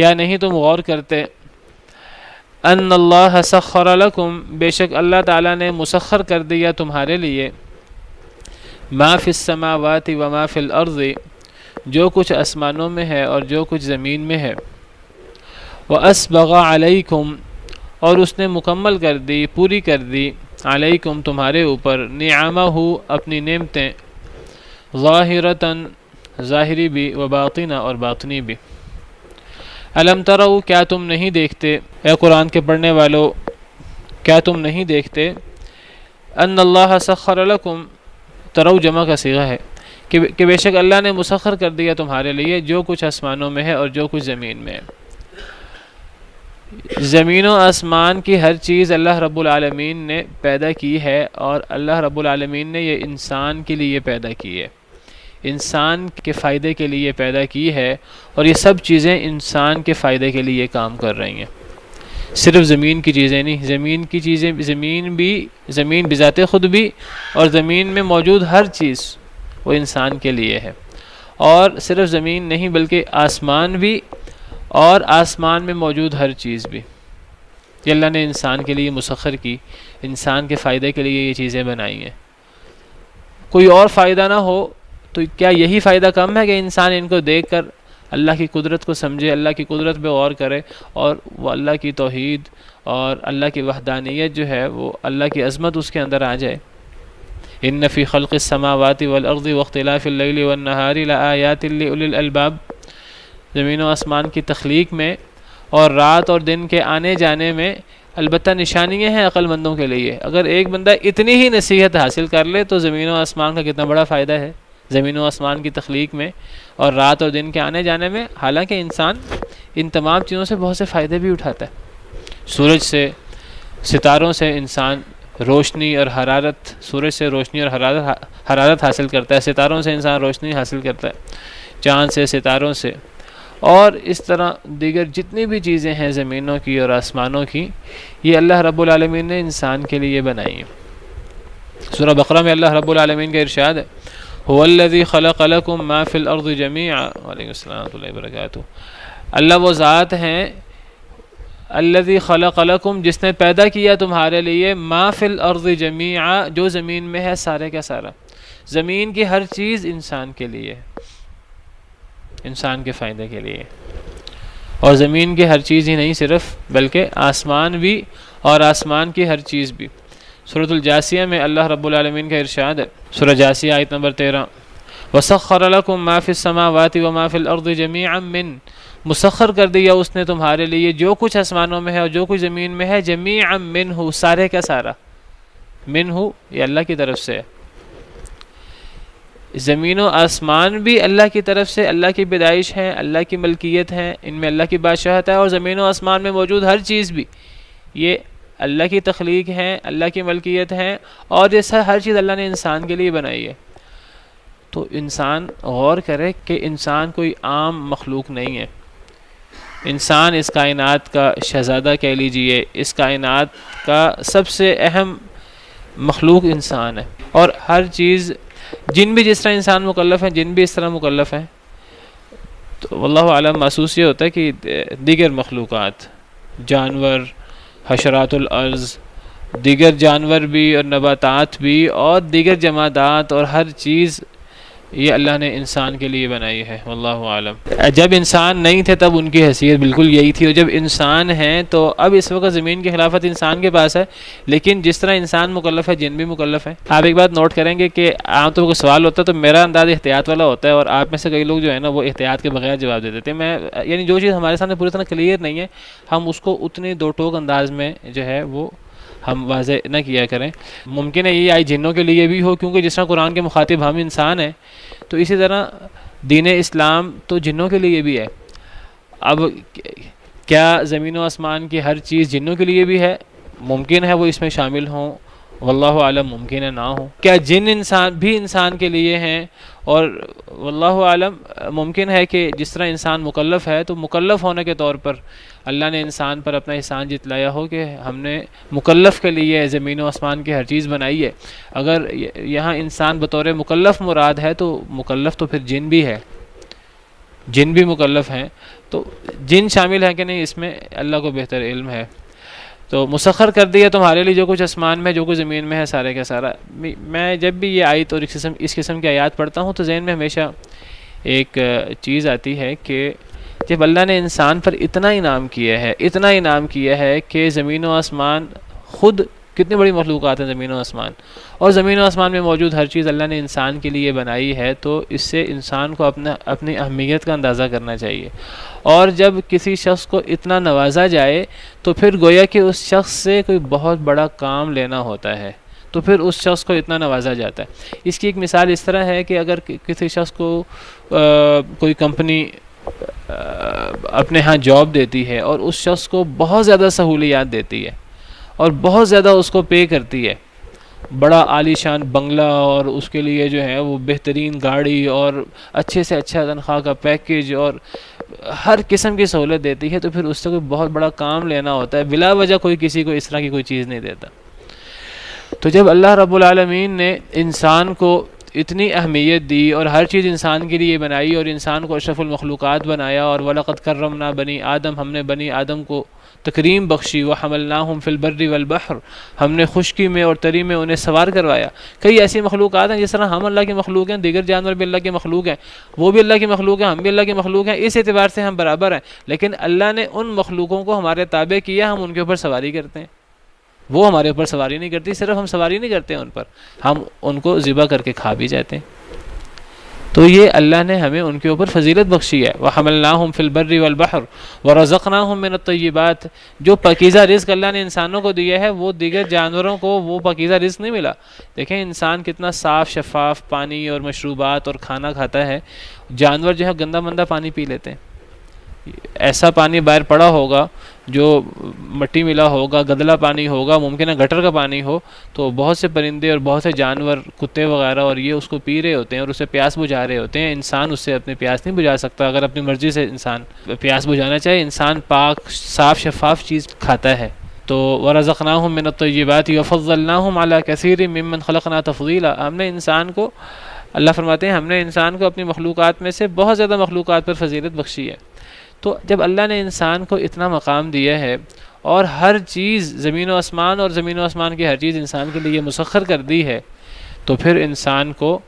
کیا نہیں تم غور کرتے، أَنَّ اللَّهَ سَخَّرَ لَكُم، بے شک اللہ تعالیٰ نے مسخر کر دیا تمہارے لیے، مَا فِي السَّمَاوَاتِ وَمَا فِي الْأَرْضِ، جو کچھ آسمانوں میں ہے اور جو کچھ زمین میں ہے، وَأَسْبَغَ عَلَيْكُمْ، اور اس نے مکمل کر دی، پوری کر دی، علیکم تمہارے اوپر، نعمہ اپنی نعمتیں، ظاہرتاً ظاہری بھی، وباطنہ اور باطنی بھی۔ الم تروا، کیا تم نہیں دیکھتے، اے قرآن کے پڑھنے والو کیا تم نہیں دیکھتے، ان اللہ سخر لکم، ترو جمع کا صیغہ ہے کہ بے شک اللہ نے مسخر کر دیا تمہارے لیے جو کچھ آسمانوں میں ہے اور جو کچھ زمین میں ہے۔ زمین و آسمان کی ہر چیز اللہ رب العالمین نے پیدا کی ہے، اور اللہ رب العالمین نے یہ انسان کے لیے پیدا کی ہے، انسان کے فائدے کے لیے پیدا کی ہے، اور یہ سب چیزیں انسان کے فائدے کے لیے کام کر رہی ہیں۔ صرف زمین کی چیزیں نہیں، زمین کی چیزیں، زمین بذات خود بھی، اور زمین میں موجود ہر چیز وہ انسان کے لیے ہے، اور صرف زمین نہیں بلکہ آسمان بھی، اور آسمان میں موجود ہر چیز بھی، یہ اللہ نے انسان کے لیے مسخر کی، انسان کے فائدے کے لیے یہ چیزیں بنائی ہیں۔ کوئی اور فائدہ نہ ہو تو کیا یہی فائدہ کم ہے کہ انسان ان کو دیکھ کر اللہ کی قدرت کو سمجھے، اللہ کی قدرت پہ غور کرے، اور وہ اللہ کی توحید اور اللہ کی وحدانیت جو ہے، وہ اللہ کی عظمت اس کے اندر آ جائے۔ ان فی خلق السماوات والارض واختلاف اللیل والنہار لآیات لأولی الالباب، زمین و آسمان کی تخلیق میں اور رات اور دن کے آنے جانے میں البتہ نشانیاں ہیں عقل مندوں کے لیے۔ اگر ایک بندہ اتنی ہی نصیحت حاصل کر لے تو زمین و آسمان کا کتنا بڑا فائدہ ہے، زمین و آسمان کی تخلیق میں اور رات اور دن کے آنے جانے میں۔ حالانکہ انسان ان تمام چیزوں سے بہت سے فائدے بھی اٹھاتا ہے، سورج سے، ستاروں سے انسان روشنی اور حرارت، سورج سے روشنی اور حرارت حاصل کرتا ہے، ستاروں سے انسان روشنی حاصل کرتا ہے، چاند سے، ستاروں سے، اور اس طرح دیگر جتنی بھی چیزیں ہیں زمینوں کی اور آسمانوں کی، یہ اللہ رب العالمین نے انسان کے لیے بنائی ہیں۔ سورہ بقرہ میں اللہ رب العالمین کا ارشاد ہے، هو الذی خلق لکم ما فی الارض جمیعا، وعلیکم السلام ورحمۃ اللہ وبرکاتہ، اللہ وہ ذات ہیں، الذی خلق لکم، جس نے پیدا کیا تمہارے لیے، ما فی الارض جمیعا، جو زمین میں ہے سارے کا سارا، زمین کی ہر چیز انسان کے لیے، انسان کے فائدے کے لیے، اور زمین کی ہر چیز ہی نہیں صرف بلکہ آسمان بھی، اور آسمان کی ہر چیز بھی۔ سورۃ الجاثیہ میں اللہ رب العالمین کا ارشاد ہے، سورہ جاثیہ آیت نمبر 13، وسخر لكم ما في السماوات وما في الارض جميعا من، مسخر کر دیا اس نے تمہارے لیے جو کچھ آسمانوں میں ہے اور جو کچھ زمین میں ہے، جمیعا منہ، سارے کا سارا، منہ یہ اللہ کی طرف سے ہے، زمین و آسمان بھی اللہ کی طرف سے، اللہ کی پیدائش ہے، اللہ کی ملکیت ہے، ان میں اللہ کی بادشاہت ہے، اور زمین و آسمان میں موجود ہر چیز بھی یہ اللہ کی تخلیق ہے، اللہ کی ملکیت ہے، اور یہ ہر چیز اللہ نے انسان کے لیے بنائی ہے۔ تو انسان غور کرے کہ انسان کوئی عام مخلوق نہیں ہے، انسان اس کائنات کا شہزادہ کہہ لیجئے، اس کائنات کا سب سے اہم مخلوق انسان ہے، اور ہر چیز، جن بھی جس طرح انسان مکلف ہیں، جن بھی اس طرح مکلف ہیں، تو واللہ عالم محسوس یہ ہوتا ہے کہ دیگر مخلوقات، جانور، حشرات الارض، دیگر جانور بھی اور نباتات بھی اور دیگر جمادات اور ہر چیز یہ اللہ نے انسان کے لیے بنائی ہے، واللہ عالم۔ جب انسان نہیں تھے تب ان کی حیثیت بالکل یہی تھی، اور جب انسان ہیں تو اب اس وقت زمین کی خلافت انسان کے پاس ہے، لیکن جس طرح انسان مکلف ہے، جن بھی مکلف ہیں۔ آپ ایک بات نوٹ کریں گے کہ عام طور پر سوال ہوتا ہے تو میرا انداز احتیاط والا ہوتا ہے، اور آپ میں سے کئی لوگ جو ہے نا وہ احتیاط کے بغیر جواب دے دیتے ہیں۔ میں یعنی جو چیز ہمارے سامنے پوری طرح کلیئر نہیں ہے، ہم اس کو اتنے دو ٹوک انداز میں جو ہے وہ ہم واضح نہ کیا کریں۔ ممکن ہے یہ آئی جنوں کے لیے بھی ہو، کیونکہ جس طرح قرآن کے مخاطب ہم انسان ہیں، تو اسی طرح دین اسلام تو جنوں کے لیے بھی ہے۔ اب کیا زمین و آسمان کی ہر چیز جنوں کے لیے بھی ہے؟ ممکن ہے وہ اس میں شامل ہوں، واللہ عالم، ممکن ہے نہ ہوں۔ کیا جن انسان بھی انسان کے لیے ہیں؟ اور واللہ عالم، ممکن ہے کہ جس طرح انسان مکلف ہے تو مکلف ہونے کے طور پر اللہ نے انسان پر اپنا احسان جتلایا ہو کہ ہم نے مکلف کے لیے زمین و آسمان کی ہر چیز بنائی ہے۔ اگر یہاں انسان بطور مکلف مراد ہے تو مکلف تو پھر جن بھی ہے، جن بھی مکلف ہیں، تو جن شامل ہیں کہ نہیں اس میں اللہ کو بہتر علم ہے۔ تو مسخر کر دیا تمہارے لیے جو کچھ آسمان میں، جو کچھ زمین میں ہے، سارے کا سارا۔ میں جب بھی یہ آیت اور اس قسم کی آیات پڑھتا ہوں تو ذہن میں ہمیشہ ایک چیز آتی ہے کہ جب اللہ نے انسان پر اتنا انعام کیا ہے کہ زمین و آسمان، خود کتنی بڑی مخلوقات ہیں زمین و آسمان، اور زمین و آسمان میں موجود ہر چیز اللہ نے انسان کے لیے بنائی ہے، تو اس سے انسان کو اپنی اہمیت کا اندازہ کرنا چاہیے۔ اور جب کسی شخص کو اتنا نوازا جائے تو پھر گویا کہ اس شخص سے کوئی بہت بڑا کام لینا ہوتا ہے، تو پھر اس شخص کو اتنا نوازا جاتا ہے۔ اس کی ایک مثال اس طرح ہے کہ اگر کسی شخص کو کوئی کمپنی اپنے ہاں جاب دیتی ہے اور اس شخص کو بہت زیادہ سہولیات دیتی ہے اور بہت زیادہ اس کو پے کرتی ہے، بڑا عالی شان بنگلہ، اور اس کے لیے جو ہے وہ بہترین گاڑی اور اچھے سے اچھا تنخواہ کا پیکیج اور ہر قسم کی سہولت دیتی ہے، تو پھر اس سے کوئی بہت بڑا کام لینا ہوتا ہے، بلا وجہ کوئی کسی کو اس طرح کی کوئی چیز نہیں دیتا۔ تو جب اللہ رب العالمین نے انسان کو اتنی اہمیت دی اور ہر چیز انسان کے لیے بنائی اور انسان کو اشرف المخلوقات بنایا، اور وَلَقَدْ كَرَّمْنَا بَنِي آدم، ہم نے بنی آدم کو تکریم بخشی، وَحَمَلْنَاهُمْ فِي الْبَرِّ وَالْبَحْرِ، ہم نے خشکی میں اور تری میں انہیں سوار کروایا۔ کئی ایسی مخلوقات ہیں جس طرح ہم اللہ کے مخلوق ہیں، دیگر جانور بھی اللہ کے مخلوق ہیں، وہ بھی اللہ کے مخلوق ہیں، ہم بھی اللہ کے مخلوق ہیں، اس اعتبار سے ہم برابر ہیں، لیکن اللہ نے ان مخلوقوں کو ہمارے تابع کیا، ہم ان کے اوپر سواری کرتے ہیں، وہ ہمارے اوپر سواری نہیں کرتی۔ صرف ہم سواری نہیں کرتے ہیں ان پر، ہم ان کو ذبح کر کے کھا بھی جاتے ہیں۔ تو یہ اللہ نے ہمیں ان کے اوپر فضیلت بخشی ہے۔ وَحَمَلْنَاهُمْ فِي الْبَرِّ وَالْبَحْرِ وَرَزَقْنَاهُمْ مِنَ الطَّيِّبَاتِ، جو پاکیزہ رزق اللہ نے انسانوں کو دیا ہے وہ دیگر جانوروں کو وہ پاکیزہ رزق نہیں ملا۔ دیکھیں انسان کتنا صاف شفاف پانی اور مشروبات اور کھانا کھاتا ہے، جانور جو ہے گندا مندہ پانی پی لیتے ہیں، ایسا پانی باہر پڑا ہوگا جو مٹی ملا ہوگا، گدلا پانی ہوگا، ممکن ہے گٹر کا پانی ہو، تو بہت سے پرندے اور بہت سے جانور، کتے وغیرہ، اور یہ اس کو پی رہے ہوتے ہیں اور اسے پیاس بجھا رہے ہوتے ہیں۔ انسان اس سے اپنی پیاس نہیں بجھا سکتا، اگر اپنی مرضی سے انسان پیاس بجھانا چاہے، انسان پاک صاف شفاف چیز کھاتا ہے۔ تو وَرَزَقْنَاهُمْ مِنَ الطَّيِّبَاتِ وَفَضَّلْنَاهُمْ عَلَى كَثِيرٍ مِّمَّنْ خَلَقْنَا تَفْضِيلًا، ہم نے انسان کو، اللہ فرماتے ہیں ہم نے انسان کو اپنی مخلوقات میں سے بہت زیادہ مخلوقات پر فضیلت بخشی ہے۔ تو جب اللہ نے انسان کو اتنا مقام دیا ہے اور ہر چیز زمین و آسمان اور زمین و آسمان کی ہر چیز انسان کے لیے مسخر کر دی ہے، تو پھر انسان کو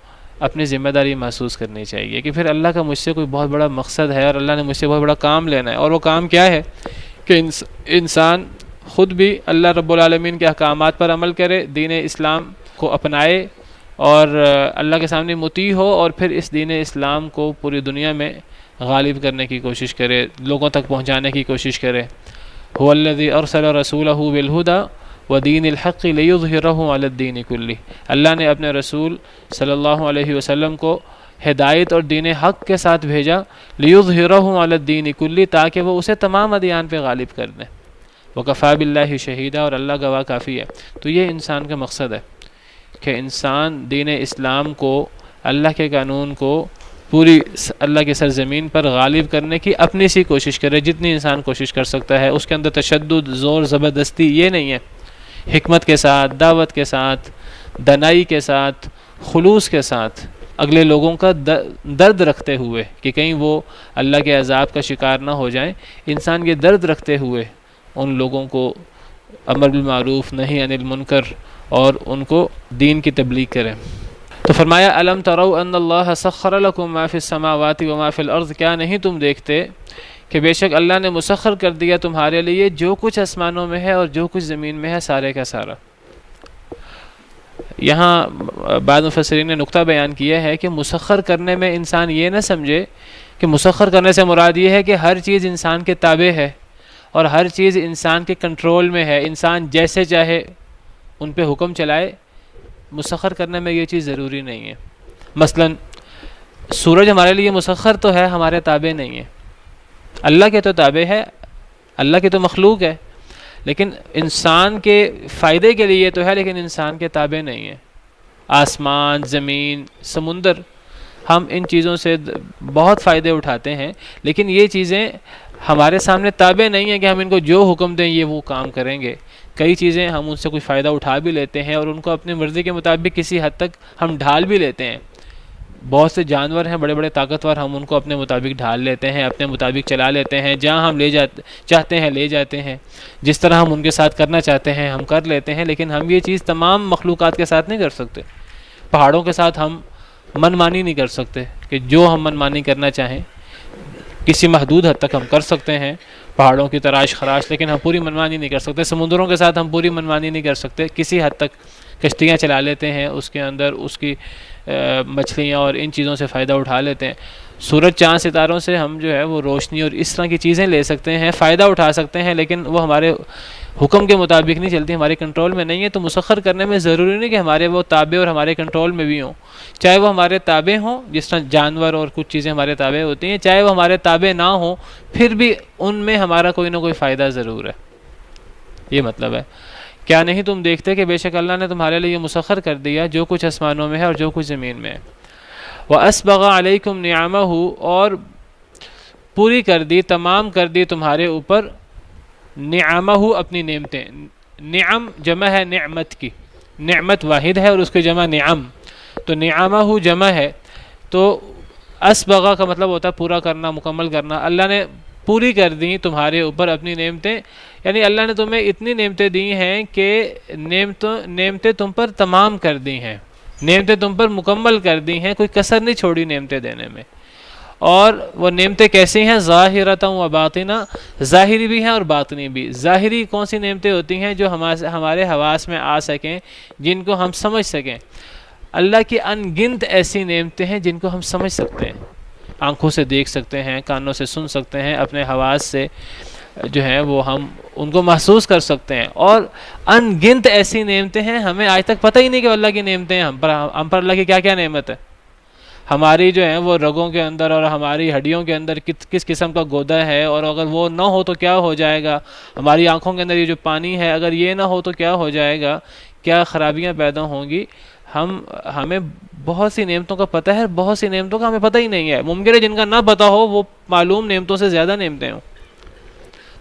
اپنی ذمہ داری محسوس کرنی چاہیے کہ پھر اللہ کا مجھ سے کوئی بہت بڑا مقصد ہے اور اللہ نے مجھ سے بہت بڑا کام لینا ہے۔ اور وہ کام کیا ہے کہ انسان خود بھی اللہ رب العالمین کے احکامات پر عمل کرے، دین اسلام کو اپنائے، اور اللہ کے سامنے مطیع ہو، اور پھر اس دین اسلام کو پوری دنیا میں غالب کرنے کی کوشش کرے، لوگوں تک پہنچانے کی کوشش کرے۔ هو الذی ارسل رسولہ بالہدی ودین الحق لیظہرہ علی الدین کلہ، اللہ نے اپنے رسول صلی اللہ علیہ وسلم کو ہدایت اور دین حق کے ساتھ بھیجا، لیظہرہ علی الدین کلہ، تاکہ وہ اسے تمام ادیان پہ غالب کر دیں۔ وکفیٰ باللہ شہیدا، اور اللہ گواہ کافی ہے۔ تو یہ انسان کا مقصد ہے کہ انسان دین اسلام کو، اللہ کے قانون کو پوری اللہ کی سرزمین پر غالب کرنے کی اپنی سی کوشش کرے، جتنی انسان کوشش کر سکتا ہے۔ اس کے اندر تشدد، زور زبردستی یہ نہیں ہے، حکمت کے ساتھ، دعوت کے ساتھ، دنائی کے ساتھ، خلوص کے ساتھ، اگلے لوگوں کا درد رکھتے ہوئے کہ کہیں وہ اللہ کے عذاب کا شکار نہ ہو جائیں، انسان یہ درد رکھتے ہوئے ان لوگوں کو امر بالمعروف نہی عن المنکر اور ان کو دین کی تبلیغ کریں۔ تو فرمایا الم تروا ان اللہ سخر لکم ما فی السماوات وما فی الارض، کیا نہیں تم دیکھتے کہ بے شک اللہ نے مسخر کر دیا تمہارے لیے جو کچھ آسمانوں میں ہے اور جو کچھ زمین میں ہے، سارے کا سارا۔ یہاں بعض مفسرین نے نقطہ بیان کیا ہے کہ مسخر کرنے میں انسان یہ نہ سمجھے کہ مسخر کرنے سے مراد یہ ہے کہ ہر چیز انسان کے تابع ہے اور ہر چیز انسان کے کنٹرول میں ہے، انسان جیسے چاہے ان پہ حکم چلائے۔ مسخر کرنے میں یہ چیز ضروری نہیں ہے۔ مثلا سورج ہمارے لیے مسخر تو ہے، ہمارے تابع نہیں ہے۔ اللہ کے تو تابع ہے، اللہ کی تو مخلوق ہے، لیکن انسان کے فائدے کے لیے تو ہے، لیکن انسان کے تابع نہیں ہے۔ آسمان، زمین، سمندر، ہم ان چیزوں سے بہت فائدے اٹھاتے ہیں، لیکن یہ چیزیں ہمارے سامنے تابع نہیں ہیں کہ ہم ان کو جو حکم دیں یہ وہ کام کریں گے۔ کئی چیزیں ہم ان سے کوئی فائدہ اٹھا بھی لیتے ہیں اور ان کو اپنی مرضی کے مطابق کسی حد تک ہم ڈھال بھی لیتے ہیں۔ بہت سے جانور ہیں بڑے بڑے طاقتور، ہم ان کو اپنے مطابق ڈھال لیتے ہیں، اپنے مطابق چلا لیتے ہیں، جہاں ہم چاہتے ہیں لے جاتے ہیں، جس طرح ہم ان کے ساتھ کرنا چاہتے ہیں ہم کر لیتے ہیں، لیکن ہم یہ چیز تمام مخلوقات کے ساتھ نہیں کر سکتے۔ پہاڑوں کے ساتھ ہم من مانی نہیں کر سکتے کہ جو ہم من مانی کرنا چاہیں، کسی محدود حد تک ہم کر سکتے ہیں پہاڑوں کی تراش خراش، لیکن ہم پوری منمانی نہیں کر سکتے۔ سمندروں کے ساتھ ہم پوری منمانی نہیں کر سکتے، کسی حد تک کشتیاں چلا لیتے ہیں، اس کے اندر اس کی مچھلیاں اور ان چیزوں سے فائدہ اٹھا لیتے ہیں۔ سورج، چاند، ستاروں سے ہم جو ہے وہ روشنی اور اس طرح کی چیزیں لے سکتے ہیں، فائدہ اٹھا سکتے ہیں، لیکن وہ ہمارے حکم کے مطابق نہیں چلتی، ہمارے کنٹرول میں نہیں ہے۔ تو مسخر کرنے میں ضروری نہیں کہ ہمارے وہ تابع اور ہمارے کنٹرول میں بھی ہوں، چاہے وہ ہمارے تابع ہوں، جس طرح جانور اور کچھ چیزیں ہمارے تابع ہوتی ہیں، چاہے وہ ہمارے تابع نہ ہوں، پھر بھی ان میں ہمارا کوئی نہ کوئی فائدہ ضرور ہے۔ یہ مطلب ہے، کیا نہیں تم دیکھتے کہ بے شک اللہ نے تمہارے لیے مسخر کر دیا جو کچھ آسمانوں میں ہے اور جو کچھ زمین میں ہے۔ وَأَسْبَغَ عَلَيْكُمْ نِعَمَهُ، اور پوری کر دی، تمام کر دی تمہارے اوپر، نعمہ اپنی نعمتیں۔ نعم جمع ہے نعمت کی، نعمت واحد ہے اور اس کے جمع نعم، تو نعمہ جمع ہے، تو اسبغ کا مطلب ہوتا ہے پورا کرنا، مکمل کرنا۔ اللہ نے پوری کر دی تمہارے اوپر اپنی نعمتیں، یعنی اللہ نے تمہیں اتنی نعمتیں دی ہیں کہ نعمتیں تم پر تمام کر دی ہیں، نعمتیں تم پر مکمل کر دی ہیں، کوئی کسر نہیں چھوڑی نعمتیں دینے میں۔ اور وہ نعمتیں کیسی ہیں؟ ظاہرۃ و باطنہ، ظاہری بھی ہیں اور باطنی بھی۔ ظاہری کون سی نعمتیں ہوتی ہیں؟ جو ہمارے حواس میں آ سکیں، جن کو ہم سمجھ سکیں۔ اللہ کی ان گنت ایسی نعمتیں ہیں جن کو ہم سمجھ سکتے ہیں، آنکھوں سے دیکھ سکتے ہیں، کانوں سے سن سکتے ہیں، اپنے حواس سے جو ہیں وہ ہم ان کو محسوس کر سکتے ہیں۔ اور ان گنت ایسی نعمتیں ہیں ہمیں آج تک پتہ ہی نہیں کہ اللہ کی نعمتیں ہیں، ہم پر اللہ کی کیا کیا نعمت ہے۔ ہماری جو ہیں وہ رگوں کے اندر اور ہماری ہڈیوں کے اندر کس قسم کا گودا ہے، اور اگر وہ نہ ہو تو کیا ہو جائے گا۔ ہماری آنکھوں کے اندر یہ جو پانی ہے، اگر یہ نہ ہو تو کیا ہو جائے گا، کیا خرابیاں پیدا ہوں گی۔ ہمیں بہت سی نعمتوں کا پتہ ہے، بہت سی نعمتوں کا ہمیں پتہ ہی نہیں ہے۔ ممکن ہے جن کا نہ پتہ ہو وہ معلوم نعمتوں سے زیادہ نعمتیں ہوں۔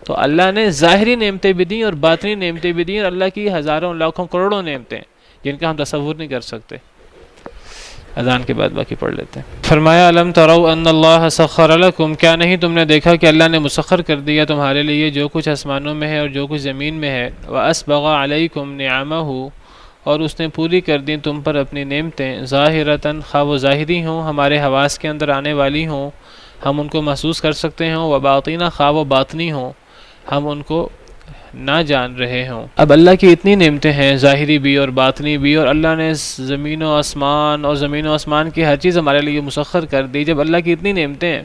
تو اللہ نے ظاہری نعمتیں بھی دیں اور باطنی نعمتیں بھی دیں، اور اللہ کی ہزاروں لاکھوں کروڑوں نعمتیں جن کا ہم تصور نہیں کر سکتے۔ اذان کے بعد باقی پڑھ لیتے ہیں۔ فرمایا الم تروا ان اللہ سخر لکم، کیا نہیں تم نے دیکھا کہ اللہ نے مسخر کر دیا تمہارے لیے جو کچھ آسمانوں میں ہے اور جو کچھ زمین میں ہے۔ واسبغ علیکم نعمہ، اور اس نے پوری کر دی تم پر اپنی نعمتیں، ظاہرتاً، خواہ وہ ظاہری ہوں، ہمارے حواس کے اندر آنے والی ہوں، ہم ان کو محسوس کر سکتے ہوں، و باطنہ، خواہ وہ باطنی ہوں، ہم ان کو نہ جان رہے ہوں۔ اب اللہ کی اتنی نعمتیں ہیں، ظاہری بھی اور باطنی بھی، اور اللہ نے زمین و آسمان کی ہر چیز ہمارے لیے مسخر کر دی۔ جب اللہ کی اتنی نعمتیں ہیں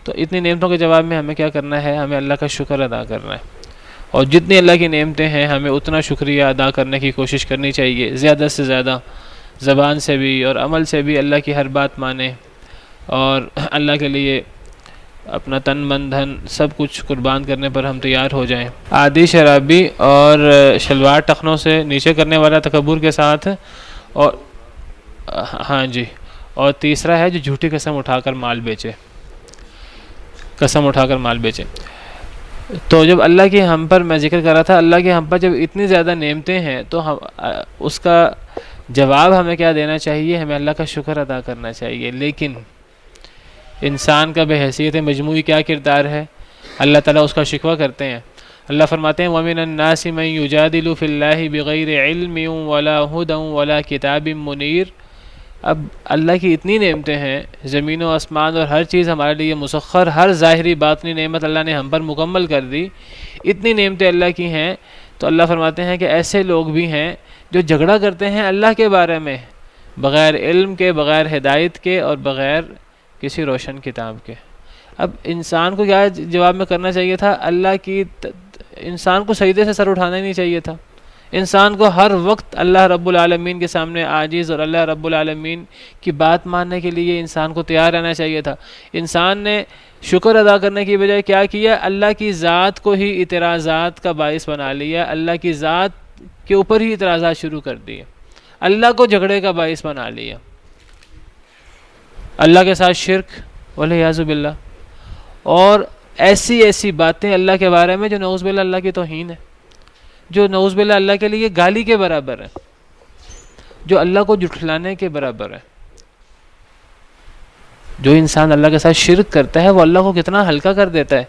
تو اتنی نعمتوں کے جواب میں ہمیں کیا کرنا ہے؟ ہمیں اللہ کا شکر ادا کرنا ہے، اور جتنی اللہ کی نعمتیں ہیں ہمیں اتنا شکریہ ادا کرنے کی کوشش کرنی چاہیے، زیادہ سے زیادہ، زبان سے بھی اور عمل سے بھی اللہ کی ہر بات مانیں، اور اللہ کے لیے اپنا تن من دھن سب کچھ قربان کرنے پر ہم تیار ہو جائیں۔ عادی شرابی اور شلوار ٹخنوں سے نیچے کرنے والا تکبر کے ساتھ، اور ہاں جی، اور تیسرا ہے جو جھوٹی قسم اٹھا کر مال بیچے، تو جب اللہ کی ہم پر، میں ذکر کر رہا تھا، اللہ کی ہم پر جب اتنی زیادہ نعمتیں ہیں تو اس کا جواب ہمیں کیا دینا چاہیے؟ ہمیں اللہ کا شکر ادا کرنا چاہیے۔ لیکن انسان کا بحیثیت مجموعی کیا کردار ہے؟ اللہ تعالیٰ اس کا شکوہ کرتے ہیں۔ اللہ فرماتے ہیں وَمِنَ النَّاسِ مَن يُجَادِلُ فِي اللَّهِ بِغَيْرِ عِلْمٍ وَلَا هُدًى وَلَا كِتَابٍ مُنِيرٍ۔ اب اللہ کی اتنی نعمتیں ہیں، زمین و آسمان اور ہر چیز ہمارے لیے مسخر، ہر ظاہری باطنی نعمت اللہ نے ہم پر مکمل کر دی، اتنی نعمتیں اللہ کی ہیں، تو اللہ فرماتے ہیں کہ ایسے لوگ بھی ہیں جو جھگڑا کرتے ہیں اللہ کے بارے میں بغیر علم کے، بغیر ہدایت کے، اور بغیر کسی روشن کتاب کے۔ اب انسان کو کیا جواب میں کرنا چاہیے تھا؟ انسان کو سجدے سے سر اٹھانا ہی نہیں چاہیے تھا، انسان کو ہر وقت اللہ رب العالمین کے سامنے عاجز، اور اللہ رب العالمین کی بات ماننے کے لیے انسان کو تیار رہنا چاہیے تھا۔ انسان نے شکر ادا کرنے کی بجائے کیا کیا؟ اللہ کی ذات کو ہی اعتراضات کا باعث بنا لیا، اللہ کی ذات کے اوپر ہی اعتراضات شروع کر دیے، اللہ کو جھگڑے کا باعث بنا لیا، اللہ کے ساتھ شرک والعیاذ باللہ، اور ایسی باتیں اللہ کے بارے میں جو نعوذ باللہ اللہ کی توہین ہے، جو نعوذ باللہ اللہ کے لیے گالی کے برابر ہے، جو اللہ کو جھٹلانے کے برابر ہے۔ جو انسان اللہ کے ساتھ شرک کرتا ہے وہ اللہ کو کتنا ہلکا کر دیتا ہے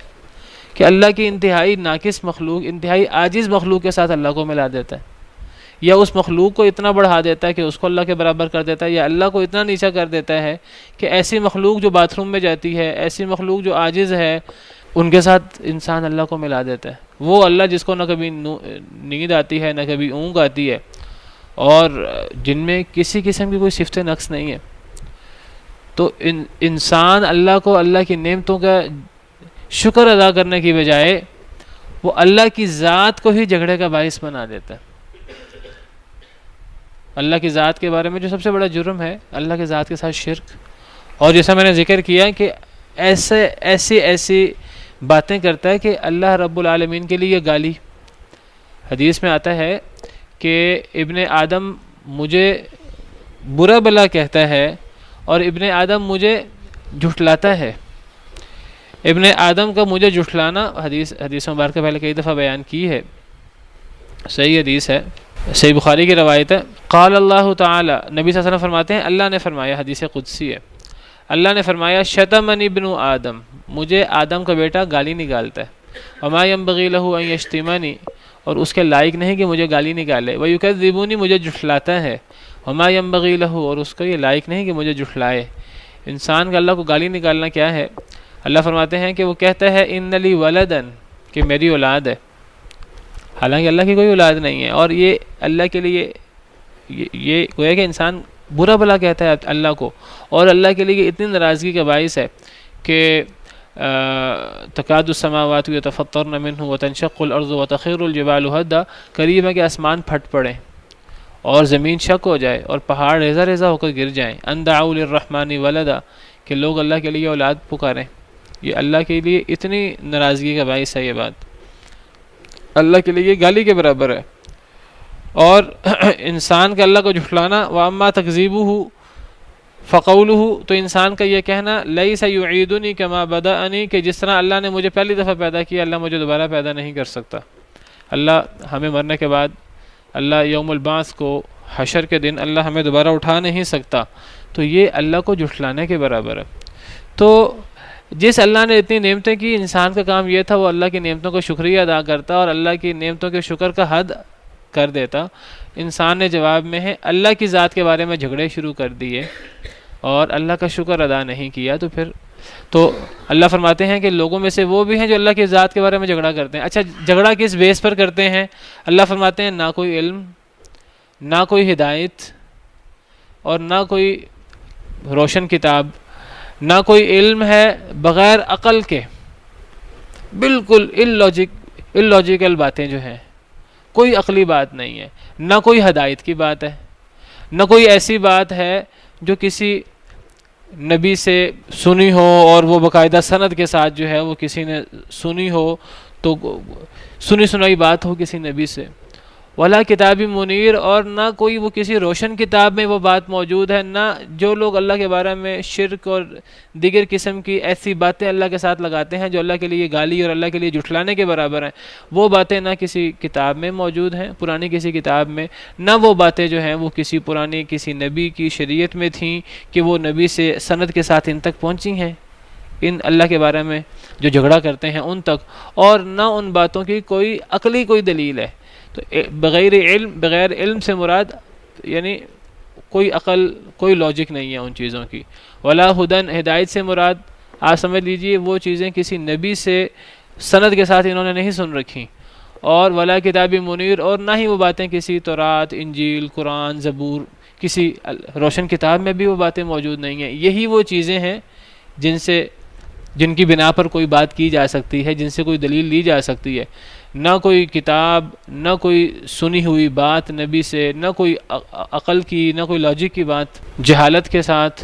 کہ اللہ کی انتہائی ناقص مخلوق، انتہائی عاجز مخلوق کے ساتھ اللہ کو ملا دیتا ہے، یا اس مخلوق کو اتنا بڑھا دیتا ہے کہ اس کو اللہ کے برابر کر دیتا ہے، یا اللہ کو اتنا نیچا کر دیتا ہے کہ ایسی مخلوق جو باتھ روم میں جاتی ہے، ایسی مخلوق جو عاجز ہے، ان کے ساتھ انسان اللہ کو ملا دیتا ہے۔ وہ اللہ جس کو نہ کبھی نیند آتی ہے، نہ کبھی اونگ آتی ہے، اور جن میں کسی قسم کی کوئی صفت نقص نہیں ہے، تو انسان اللہ کو، اللہ کی نعمتوں کا شکر ادا کرنے کی بجائے وہ اللہ کی ذات کو ہی جھگڑے کا باعث بنا دیتا ہے۔ اللہ کی ذات کے بارے میں جو سب سے بڑا جرم ہے، اللہ کے ذات کے ساتھ شرک، اور جیسا میں نے ذکر کیا کہ ایسی باتیں کرتا ہے کہ اللہ رب العالمین کے لیے گالی۔ حدیث میں آتا ہے کہ ابن آدم مجھے برا بلا کہتا ہے اور ابن آدم مجھے جھٹلاتا ہے۔ ابن آدم کا مجھے جھٹلانا حدیث مبارکہ پہلے کئی دفعہ بیان کی ہے، صحیح حدیث ہے، صحیح بخاری کی روایت ہے۔ قال اللہ تعالی، نبی صلی اللہ علیہ وسلم فرماتے ہیں اللہ نے فرمایا، حدیث قدسی ہے، اللہ نے فرمایا شتمنی ابن آدم، مجھے آدم کا بیٹا گالی نکالتا ہے، وما ينبغي له ان يشتمنی، اور اس کے لائق نہیں کہ مجھے گالی نکالے، ويكذبنی، مجھے جھٹلاتا ہے، وما ينبغي له، اور اس کو یہ لائق نہیں کہ مجھے جھٹلائے۔ انسان کا اللہ کو گالی نکالنا کیا ہے؟ اللہ فرماتے ہیں کہ وہ کہتا ہے ان لی ولدا، کہ میری اولاد ہے، حالانکہ اللہ کی کوئی اولاد نہیں ہے، اور یہ اللہ کے لیے یہ گویا کہ انسان برا بلا کہتا ہے اللہ کو، اور اللہ کے لیے اتنی ناراضگی کا باعث ہے کہ تکاد السماوات یتفطرن منہ وتنشق الارض وتخر الجبال ہدا، قریب ہے کہ آسمان پھٹ پڑے اور زمین شک ہو جائے اور پہاڑ ریزہ ریزہ ہو کر گر جائیں، ان دعوا للرحمن ولدا، کہ لوگ اللہ کے لیے اولاد پکاریں۔ یہ اللہ کے لیے اتنی ناراضگی کا باعث ہے، یہ بات اللہ کے لیے گالی کے برابر ہے۔ اور انسان کا اللہ کو جھٹلانا، وَأَمَّا تَكْذِيبُهُ فَقَوْلُهُ، تو انسان کا یہ کہنا لَيْسَ يُعِيدُنِي كَمَا بَدَأَنِي، کہ جس طرح اللہ نے مجھے پہلی دفعہ پیدا کیا اللہ مجھے دوبارہ پیدا نہیں کر سکتا۔ اللہ ہمیں مرنے کے بعد، اللہ یوم البعث کو، حشر کے دن اللہ ہمیں دوبارہ اٹھا نہیں سکتا، تو یہ اللہ کو جھٹلانے کے برابر ہے۔ تو جس اللہ نے اتنی نعمتیں کی، انسان کا کام یہ تھا وہ اللہ کی نعمتوں کو شکریہ ادا کرتا اور اللہ کی نعمتوں کے شکر کا حد کر دیتا۔ انسان نے جواب میں ہے اللہ کی ذات کے بارے میں جھگڑے شروع کر دیے اور اللہ کا شکر ادا نہیں کیا، تو پھر تو اللہ فرماتے ہیں کہ لوگوں میں سے وہ بھی ہیں جو اللہ کی ذات کے بارے میں جھگڑا کرتے ہیں. اچھا جھگڑا کس بیس پر کرتے ہیں؟ اللہ فرماتے ہیں نہ کوئی علم، نہ کوئی ہدایت، اور نہ کوئی روشن کتاب، نہ کوئی علم ہے بغیر عقل کے، بالکل illogical باتیں جو ہیں، کوئی عقلی بات نہیں ہے، نہ کوئی ہدایت کی بات ہے، نہ کوئی ایسی بات ہے جو کسی نبی سے سنی ہو اور وہ باقاعدہ سند کے ساتھ جو ہے وہ کسی نے سنی ہو، تو سنی سنائی بات ہو کسی نبی سے. ولا کتاب منیر، اور نہ کوئی وہ کسی روشن کتاب میں وہ بات موجود ہے. نہ جو لوگ اللہ کے بارے میں شرک اور دیگر قسم کی ایسی باتیں اللہ کے ساتھ لگاتے ہیں جو اللہ کے لیے گالی اور اللہ کے لیے جھٹلانے کے برابر ہیں، وہ باتیں نہ کسی کتاب میں موجود ہیں، پرانی کسی کتاب میں، نہ وہ باتیں جو ہیں وہ کسی پرانی کسی نبی کی شریعت میں تھیں کہ وہ نبی سے سند کے ساتھ ان تک پہنچی ہیں، ان اللہ کے بارے میں جو جھگڑا کرتے ہیں ان تک، اور نہ ان باتوں کی کوئی عقلی کوئی دلیل ہے. تو بغیر علم سے مراد یعنی کوئی عقل کوئی لاجک نہیں ہے ان چیزوں کی. ولا ہدن، ہدایت سے مراد آپ سمجھ لیجئے وہ چیزیں کسی نبی سے سند کے ساتھ انہوں نے نہیں سن رکھی. اور ولا کتاب منیر، اور نہ ہی وہ باتیں کسی تورات، انجیل، قرآن، زبور، کسی روشن کتاب میں بھی وہ باتیں موجود نہیں ہیں. یہی وہ چیزیں ہیں جن کی بنا پر کوئی بات کی جا سکتی ہے، جن سے کوئی دلیل لی جا سکتی ہے. نہ کوئی کتاب، نہ کوئی سنی ہوئی بات نبی سے، نہ کوئی عقل کی، نہ کوئی لاجک کی بات، جہالت کے ساتھ،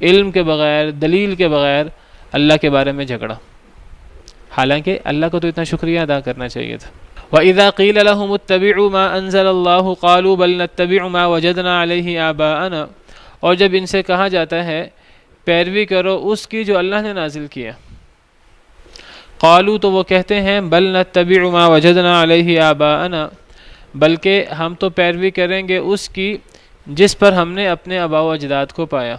علم کے بغیر، دلیل کے بغیر اللہ کے بارے میں جھگڑا. حالانکہ اللہ کو تو اتنا شکریہ ادا کرنا چاہیے تھا. وَإِذَا قِيلَ لَهُمُ اتَّبِعُوا مَا أَنزَلَ اللَّهُ قَالُوا بَلْ نَتَّبِعُ مَا وَجَدْنَا عَلَيْهِ آبَاءَنَا، اور جب ان سے کہا جاتا ہے پیروی کرو اس کی جو اللہ نے نازل کیا، قالوا تو وہ کہتے ہیں بل نتبع ما وجدنا علیہ آباءنا، بلکہ ہم تو پیروی کریں گے اس کی جس پر ہم نے اپنے آباء و اجداد کو پایا.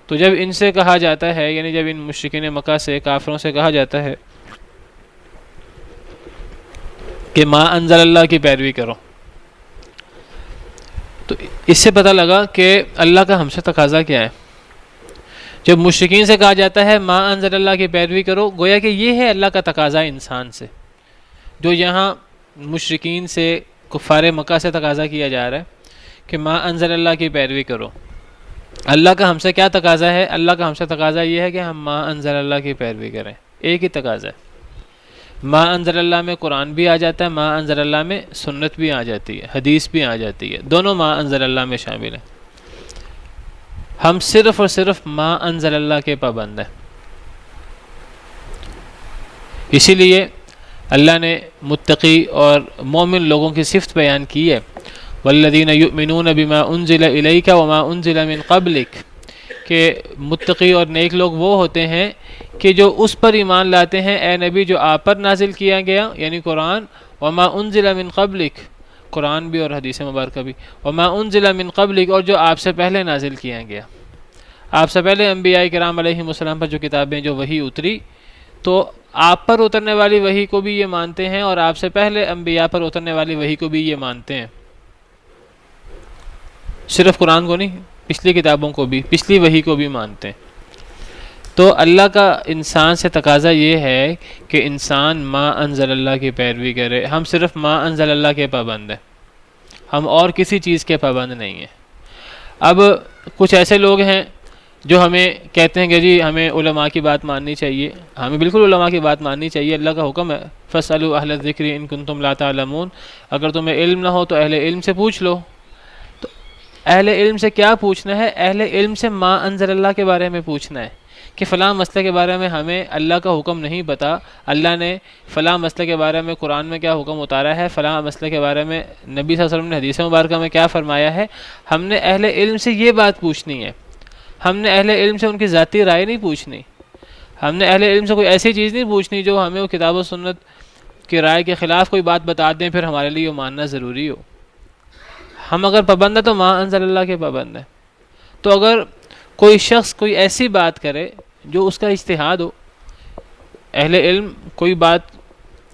تو جب ان سے کہا جاتا ہے، یعنی جب ان مشرکین مکہ سے، کافروں سے کہا جاتا ہے کہ ما انزل اللہ کی پیروی کرو، تو اس سے پتہ لگا کہ اللہ کا ہم سے تقاضا کیا ہے. جب مشرکین سے کہا جاتا ہے ما انزل اللہ کی پیروی کرو، گویا کہ یہ ہے اللہ کا تقاضا انسان سے، جو یہاں مشرکین سے، کفار مکہ سے تقاضا کیا جا رہا ہے کہ ما انزل اللہ کی پیروی کرو. اللہ کا ہم سے کیا تقاضا ہے؟ اللہ کا ہم سے تقاضا یہ ہے کہ ہم ما انزل اللہ کی پیروی کریں. ایک ہی تقاضا ہے. ما انزل اللہ میں قرآن بھی آ جاتا ہے، ما انزل اللہ میں سنت بھی آ جاتی ہے، حدیث بھی آ جاتی ہے، دونوں ما انزل اللہ میں شامل ہیں. ہم صرف اور صرف ما انزل اللہ کے پابند ہیں. اسی لیے اللہ نے متقی اور مومن لوگوں کی صفت بیان کی ہے، والذین یؤمنون بما انزل الیک وما انزل من قبلک، کہ متقی اور نیک لوگ وہ ہوتے ہیں کہ جو اس پر ایمان لاتے ہیں اے نبی جو آپ پر نازل کیا گیا، یعنی قرآن، وما انزل من قبلک، قرآن بھی اور حدیث مبارکہ بھی، وما انزل من قبلک، اور جو آپ سے پہلے نازل کیا گیا. آپ سے پہلے انبیاء کرام علیہ السلام پر جو کتابیں جو وحی اتری، تو آپ پر اترنے والی وحی کو بھی یہ مانتے ہیں، اور آپ سے پہلے انبیاء پر اترنے والی وحی کو بھی یہ مانتے ہیں. صرف قرآن کو نہیں، پچھلی کتابوں کو بھی، پچھلی وحی کو بھی مانتے ہیں. تو اللہ کا انسان سے تقاضا یہ ہے کہ انسان ما انزل اللہ کی پیروی کرے. ہم صرف ما انزل اللہ کے پابند ہیں، ہم اور کسی چیز کے پابند نہیں ہیں. اب کچھ ایسے لوگ ہیں جو ہمیں کہتے ہیں کہ جی ہمیں علماء کی بات ماننی چاہیے. ہمیں بالکل علماء کی بات ماننی چاہیے، اللہ کا حکم ہے فَاسْأَلُوا أَهْلَ الذِّكْرِ إِن كُنتُمْ لَا تَعْلَمُونَ، اگر تمہیں علم نہ ہو تو اہل علم سے پوچھ لو. تو اہل علم سے کیا پوچھنا ہے؟ اہل علم سے ما انزل اللہ کے بارے میں پوچھنا ہے کہ فلاں مسئلے کے بارے میں ہمیں اللہ کا حکم نہیں پتا، اللہ نے فلاں مسئلے کے بارے میں قرآن میں کیا حکم اتارا ہے، فلاں مسئلے کے بارے میں نبی صلی اللہ علیہ وسلم نے حدیث مبارکہ میں کیا فرمایا ہے. ہم نے اہل علم سے یہ بات پوچھنی ہے. ہم نے اہل علم سے ان کی ذاتی رائے نہیں پوچھنی. ہم نے اہل علم سے کوئی ایسی چیز نہیں پوچھنی جو ہمیں وہ کتاب و سنت کی رائے کے خلاف کوئی بات بتا دیں پھر ہمارے لیے وہ ماننا ضروری ہو. ہم اگر پابند ہیں تو ما انزل اللہ کے پابند ہیں. تو اگر کوئی شخص کوئی ایسی بات کرے جو اس کا اجتہاد ہو، اہل علم کوئی بات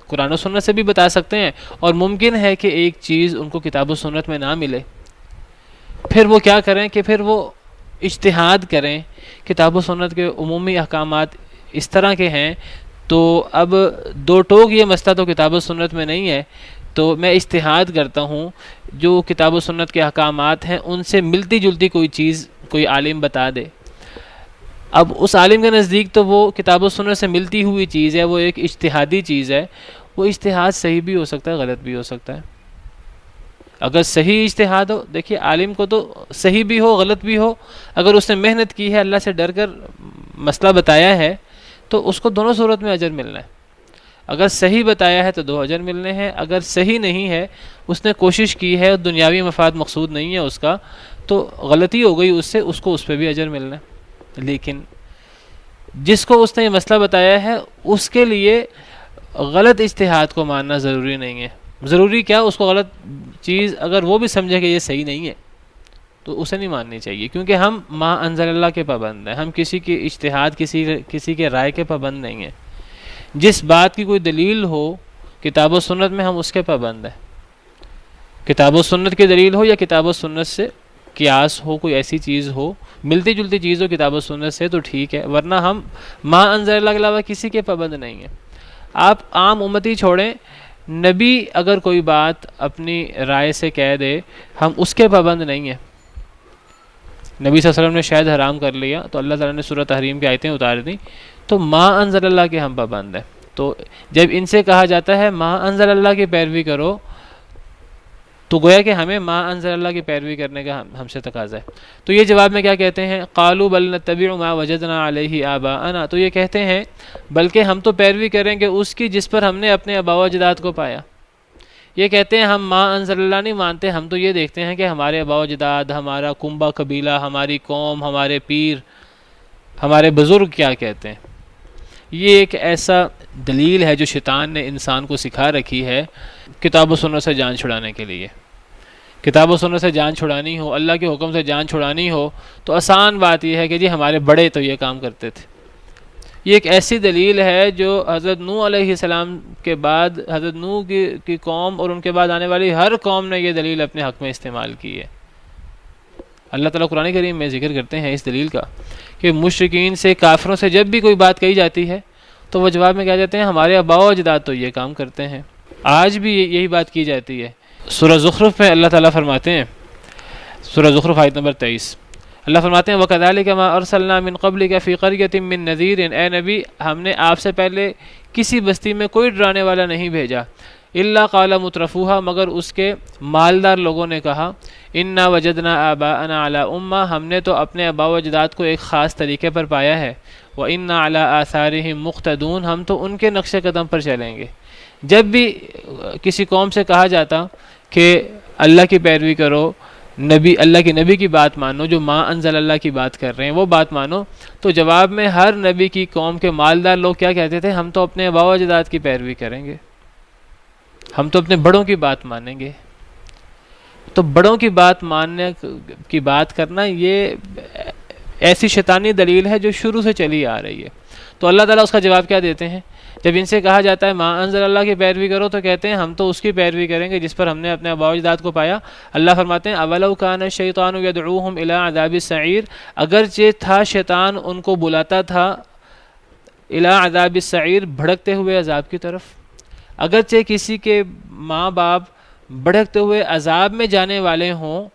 قرآن و سنت سے بھی بتا سکتے ہیں، اور ممکن ہے کہ ایک چیز ان کو کتاب و سنت میں نہ ملے، پھر وہ کیا کریں کہ پھر وہ اجتہاد کریں. کتاب و سنت کے عمومی احکامات اس طرح کے ہیں، تو اب دو ٹوک یہ مسئلہ تو کتاب و سنت میں نہیں ہے، تو میں اجتہاد کرتا ہوں جو کتاب و سنت کے احکامات ہیں ان سے ملتی جلتی کوئی چیز کوئی عالم بتا دے. اب اس عالم کے نزدیک تو وہ کتاب و سنت سے ملتی ہوئی چیز ہے، وہ ایک اجتہادی چیز ہے. وہ اجتہاد صحیح بھی ہو سکتا ہے، غلط بھی ہو سکتا ہے. اگر صحیح اجتہاد ہو، دیکھیے عالم کو تو صحیح بھی ہو غلط بھی ہو، اگر اس نے محنت کی ہے، اللہ سے ڈر کر مسئلہ بتایا ہے، تو اس کو دونوں صورت میں اجر ملنا ہے. اگر صحیح بتایا ہے تو 2 اجر ملنے ہیں، اگر صحیح نہیں ہے، اس نے کوشش کی ہے، دنیاوی مفاد مقصود نہیں ہے اس کا، تو غلطی ہو گئی اس سے، اس کو اس پہ بھی اجر ملنا ہے. لیکن جس کو اس نے یہ مسئلہ بتایا ہے اس کے لیے غلط اجتہاد کو ماننا ضروری نہیں ہے. ضروری کیا، اس کو غلط چیز اگر وہ بھی سمجھے کہ یہ صحیح نہیں ہے تو اسے نہیں ماننی چاہیے، کیونکہ ہم ما انزل اللہ کے پابند ہیں. ہم کسی کی اجتہاد کسی کے رائے کے پابند نہیں ہیں. جس بات کی کوئی دلیل ہو کتاب و سنت میں، ہم اس کے پابند ہیں. کتاب و سنت کی دلیل ہو یا کتاب و سنت سے قیاس ہو، کوئی ایسی چیز ہو ملتی جلتی چیز ہو کتاب و سنت سے، تو ٹھیک ہے، ورنہ ہم ما انزل اللہ کے علاوہ کسی کے پابند نہیں ہیں. آپ عام امتی چھوڑیں، نبی اگر کوئی بات اپنی رائے سے کہہ دے، ہم اس کے پابند نہیں ہیں. نبی صلی اللہ علیہ وسلم نے شاید حرام کر لیا تو اللہ تعالیٰ نے سورہ تحریم کی آیتیں اتار دیں، تو ما انزل اللہ کے ہم پابند ہیں. تو جب ان سے کہا جاتا ہے ما انزل اللہ کی پیروی کرو، تو گویا کہ ہمیں ما انزل اللہ کی پیروی کرنے کا ہم سے تقاضا ہے. تو یہ جواب میں کیا کہتے ہیں؟ قالوا بل نتبع ما وجدنا علیہ آباءنا. تو یہ کہتے ہیں بلکہ ہم تو پیروی کریں گے اس کی جس پر ہم نے اپنے آباء و اجداد کو پایا. یہ کہتے ہیں ہم ما انزل اللہ نہیں مانتے، ہم تو یہ دیکھتے ہیں کہ ہمارے آباء و اجداد، ہمارا کنبہ قبیلہ، ہماری قوم، ہمارے پیر، ہمارے بزرگ کیا کہتے ہیں. یہ ایک ایسا دلیل ہے جو شیطان نے انسان کو سکھا رکھی ہے کتاب و سنت سے جان چھڑانے کے لیے. کتاب و سنت سے جان چھڑانی ہو، اللہ کے حکم سے جان چھڑانی ہو، تو آسان بات یہ ہے کہ جی ہمارے بڑے تو یہ کام کرتے تھے. یہ ایک ایسی دلیل ہے جو حضرت نوح علیہ السلام کے بعد حضرت نوح کی قوم اور ان کے بعد آنے والی ہر قوم نے یہ دلیل اپنے حق میں استعمال کی ہے. اللہ تعالیٰ قرآن کریم میں ذکر کرتے ہیں اس دلیل کا کہ مشرکین سے، کافروں سے جب بھی کوئی بات کہی جاتی ہے تو وہ جواب میں کیا جاتے ہیں؟ ہمارے آباء و اجداد تو یہ کام کرتے ہیں. آج بھی یہی بات کی جاتی ہے. سورہ زخرف میں اللہ تعالیٰ فرماتے ہیں، سورہ زخرف آیت نمبر 23، اللہ فرماتے ہیں وَكَذَلِكَ مَا أَرْسَلْنَا مِن قَبْلِكَ فِي قَرْيَةٍ مِّن نَذِيرٍ. اے نبی، ہم نے آپ سے پہلے کسی بستی میں کوئی ڈرانے والا نہیں بھیجا. إِلَّا قَالَ مُتْرَفُوهَا، مگر اس کے مالدار لوگوں نے کہا إِنَّا وَجَدْنَا آبَاءَنَا عَلَىٰ أُمَّةٍ، ہم نے تو اپنے آباء و اجداد کو ایک خاص طریقے پر پایا ہے. وَإِنَّا عَلَىٰ آثَارِهِم مُقْتَدُونَ، ہم تو ان کے نقش قدم پر چلیں گے. جب بھی کسی قوم سے کہا جاتا کہ اللہ کی پیروی کرو، نبی، اللہ کے نبی کی بات مانو، جو ما انزل اللہ کی بات کر رہے ہیں وہ بات مانو، تو جواب میں ہر نبی کی قوم کے مالدار لوگ کیا کہتے تھے؟ ہم تو اپنے آباء و اجداد کی پیروی کریں گے، ہم تو اپنے بڑوں کی بات مانیں گے. تو بڑوں کی بات ماننے کی بات کرنا یہ ایسی شیطانی دلیل ہے جو شروع سے چلی آ رہی ہے. تو اللہ تعالیٰ اس کا جواب کیا دیتے ہیں؟ جب ان سے کہا جاتا ہے ما انزل اللہ کی پیروی کرو، تو کہتے ہیں ہم تو اس کی پیروی کریں گے جس پر ہم نے اپنے آباء و اجداد کو پایا. اللہ فرماتے ہیں اولو کان الشیطان یدعوہم الی عذاب السعیر، اگرچہ تھا شیطان ان کو بلاتا تھا الی عذاب السعیر، بھڑکتے ہوئے عذاب کی طرف. اگرچہ کسی کے ماں باپ بھڑکتے ہوئے عذاب میں جانے والے ہوں،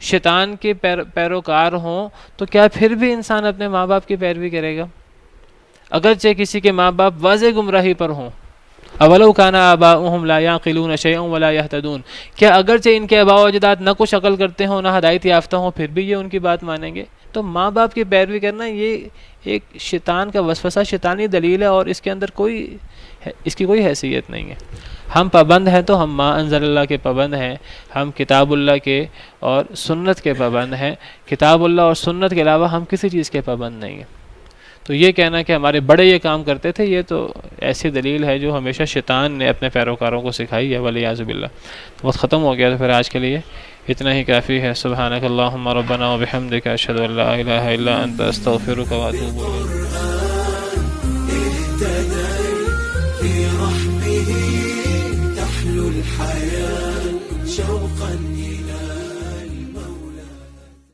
شیطان کے پیروکار ہوں، تو کیا پھر بھی انسان اپنے ماں باپ کی پیروی کرے گا؟ اگرچہ کسی کے ماں باپ واضح گمراہی پر ہوں. اولو کان آباؤہم لا یعقلون شیئا ولا یہتدون، کیا اگرچہ ان کے آباء و اجداد نہ کچھ عقل کرتے ہوں نہ ہدایت یافتہ ہوں، پھر بھی یہ ان کی بات مانیں گے؟ تو ماں باپ کی پیروی کرنا یہ ایک شیطان کا وسوسہ، شیطانی دلیل ہے، اور اس کے اندر اس کی کوئی حیثیت نہیں ہے. ہم پابند ہیں تو ہم ما انزل اللہ کے پابند ہیں، ہم کتاب اللہ کے اور سنت کے پابند ہیں. کتاب اللہ اور سنت کے علاوہ ہم کسی چیز کے پابند نہیں ہیں. تو یہ کہنا کہ ہمارے بڑے یہ کام کرتے تھے، یہ تو ایسی دلیل ہے جو ہمیشہ شیطان نے اپنے پیروکاروں کو سکھائی ہے، والعیاذ باللہ. وقت ختم ہو گیا، تو پھر آج کے لیے اتنا ہی کافی ہے. سبحانک اللہم ربنا وبحمدک، اشہد ان لا الہ الا انت، استغفرک واتوب الیک.